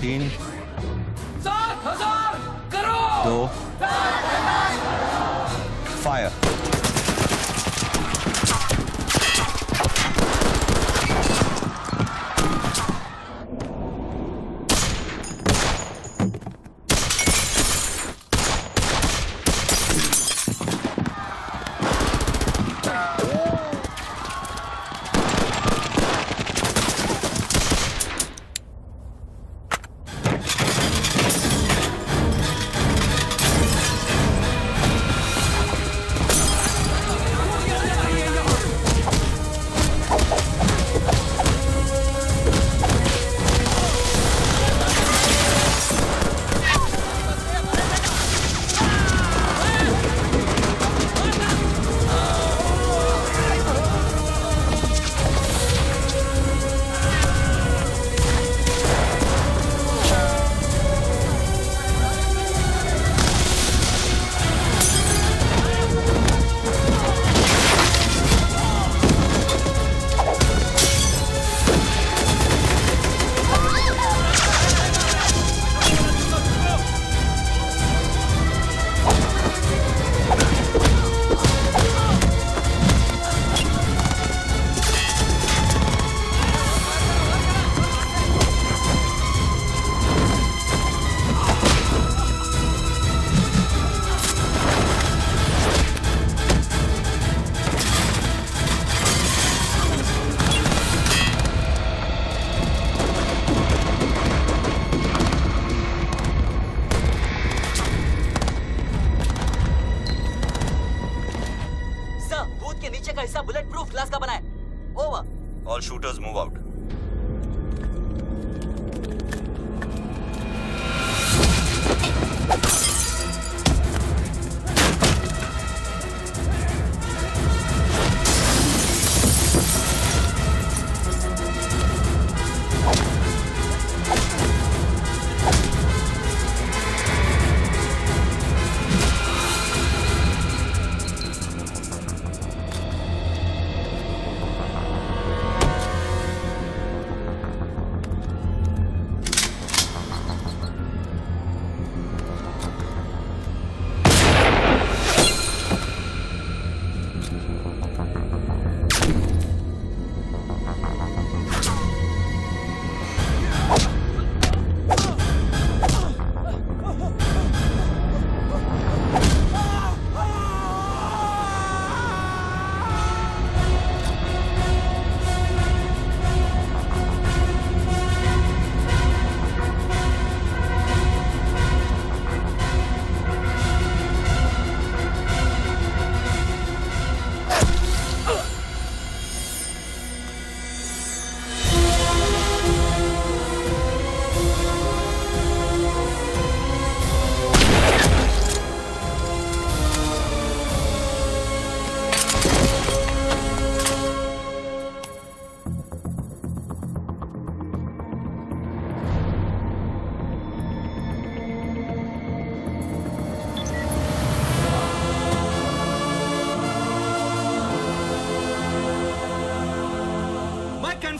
तीन, 7000 crore. 2, fire. Bullet proof glass का बना है। Over. All shooters move out.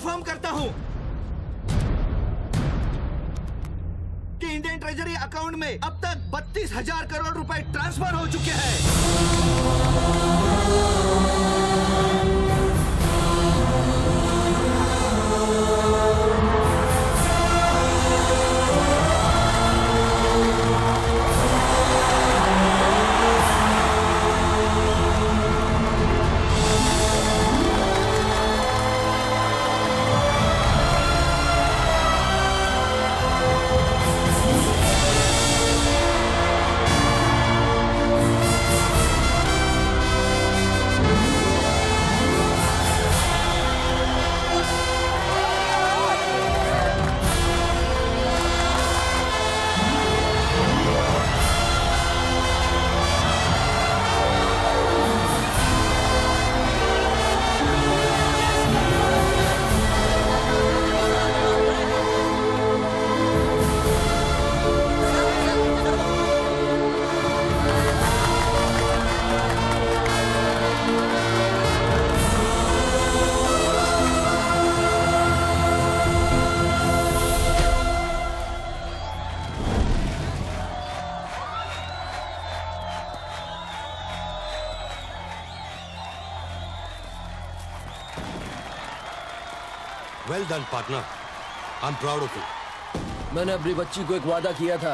Confirm करता हूं कि इंडियन ट्रेजरी अकाउंट में अब तक 32,000 करोड़ रुपए ट्रांसफर हो चुके हैं। Well done, partner. I'm proud of you. मैंने अपनी बच्ची को एक वादा किया था,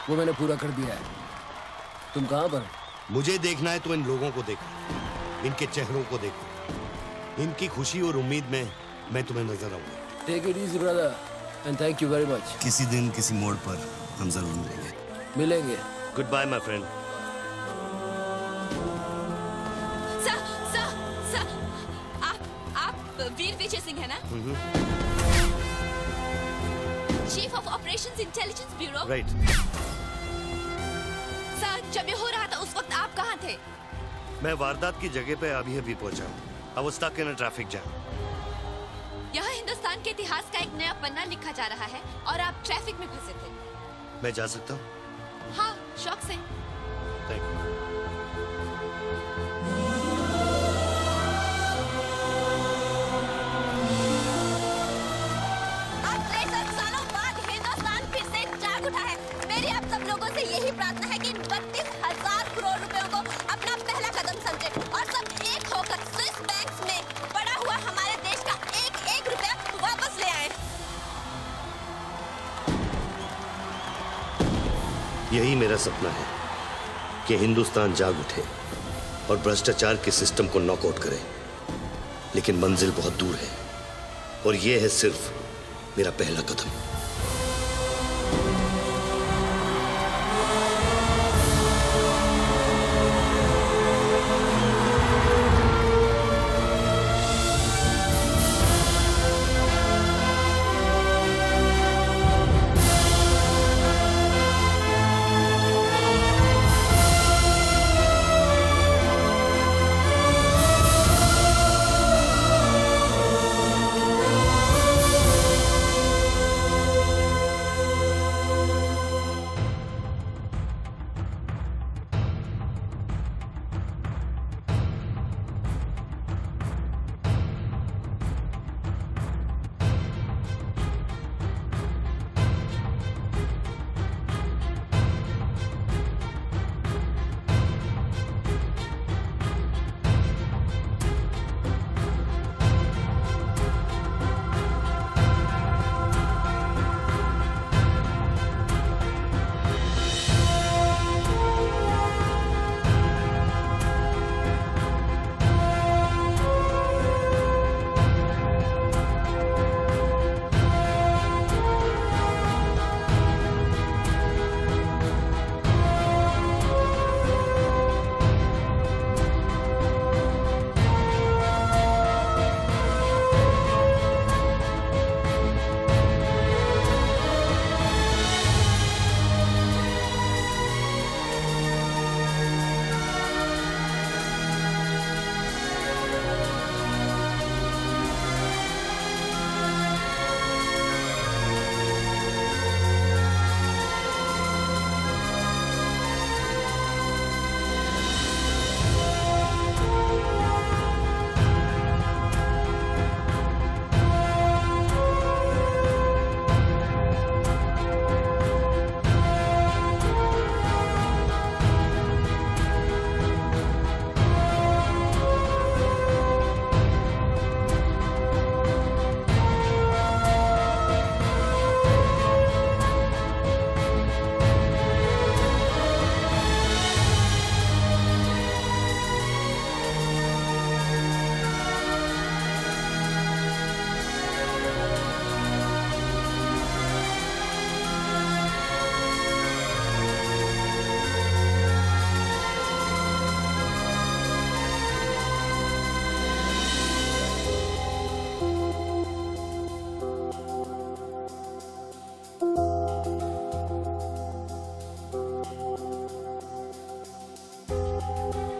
वो मैंने पूरा कर दिया है। तुम कहाँ पर? मुझे देखना है तो इन लोगों को देखो, इनके चेहरों को देखो, इनकी खुशी और उम्मीद में मैं तुम्हें नजर आऊंगा। Take it easy, brother, and thank you very much. किसी दिन किसी मोड़ पर हम जरूर मिलेंगे। Goodbye, my friend. सर, आप वीर विजय सिंह है ना? Chief of operations intelligence bureau. Right. Sir, जब ये हो रहा था उस वक्त आप कहाँ थे? मैं वारदात की जगह पे अभी पहुंचा हूँ। I was stuck in a traffic jam. यहाँ हिंदुस्तान के इतिहास का एक नया पन्ना लिखा जा रहा है और आप ट्रैफिक में फंसे थे। मैं जा सकता हूँ? हाँ, शौक से। Thank you. आज 63 सालों बाद हिंदुस्तान फिर से जाग उठा है। मेरी आप सब लोगों से यही प्रार्थना है कि इन 32,000 करोड़ रुपयों को अपना पहला कदम समझे और सब एक होकर स्विस बैंक्स में पड़ा हुआ हमारे देश का एक रुपया वापस ले आए। यही मेरा सपना है कि हिंदुस्तान जाग उठे और भ्रष्टाचार के सिस्टम को नॉकआउट करे, लेकिन मंजिल बहुत दूर है और यह है सिर्फ मेरा पहला कदम। Thank you.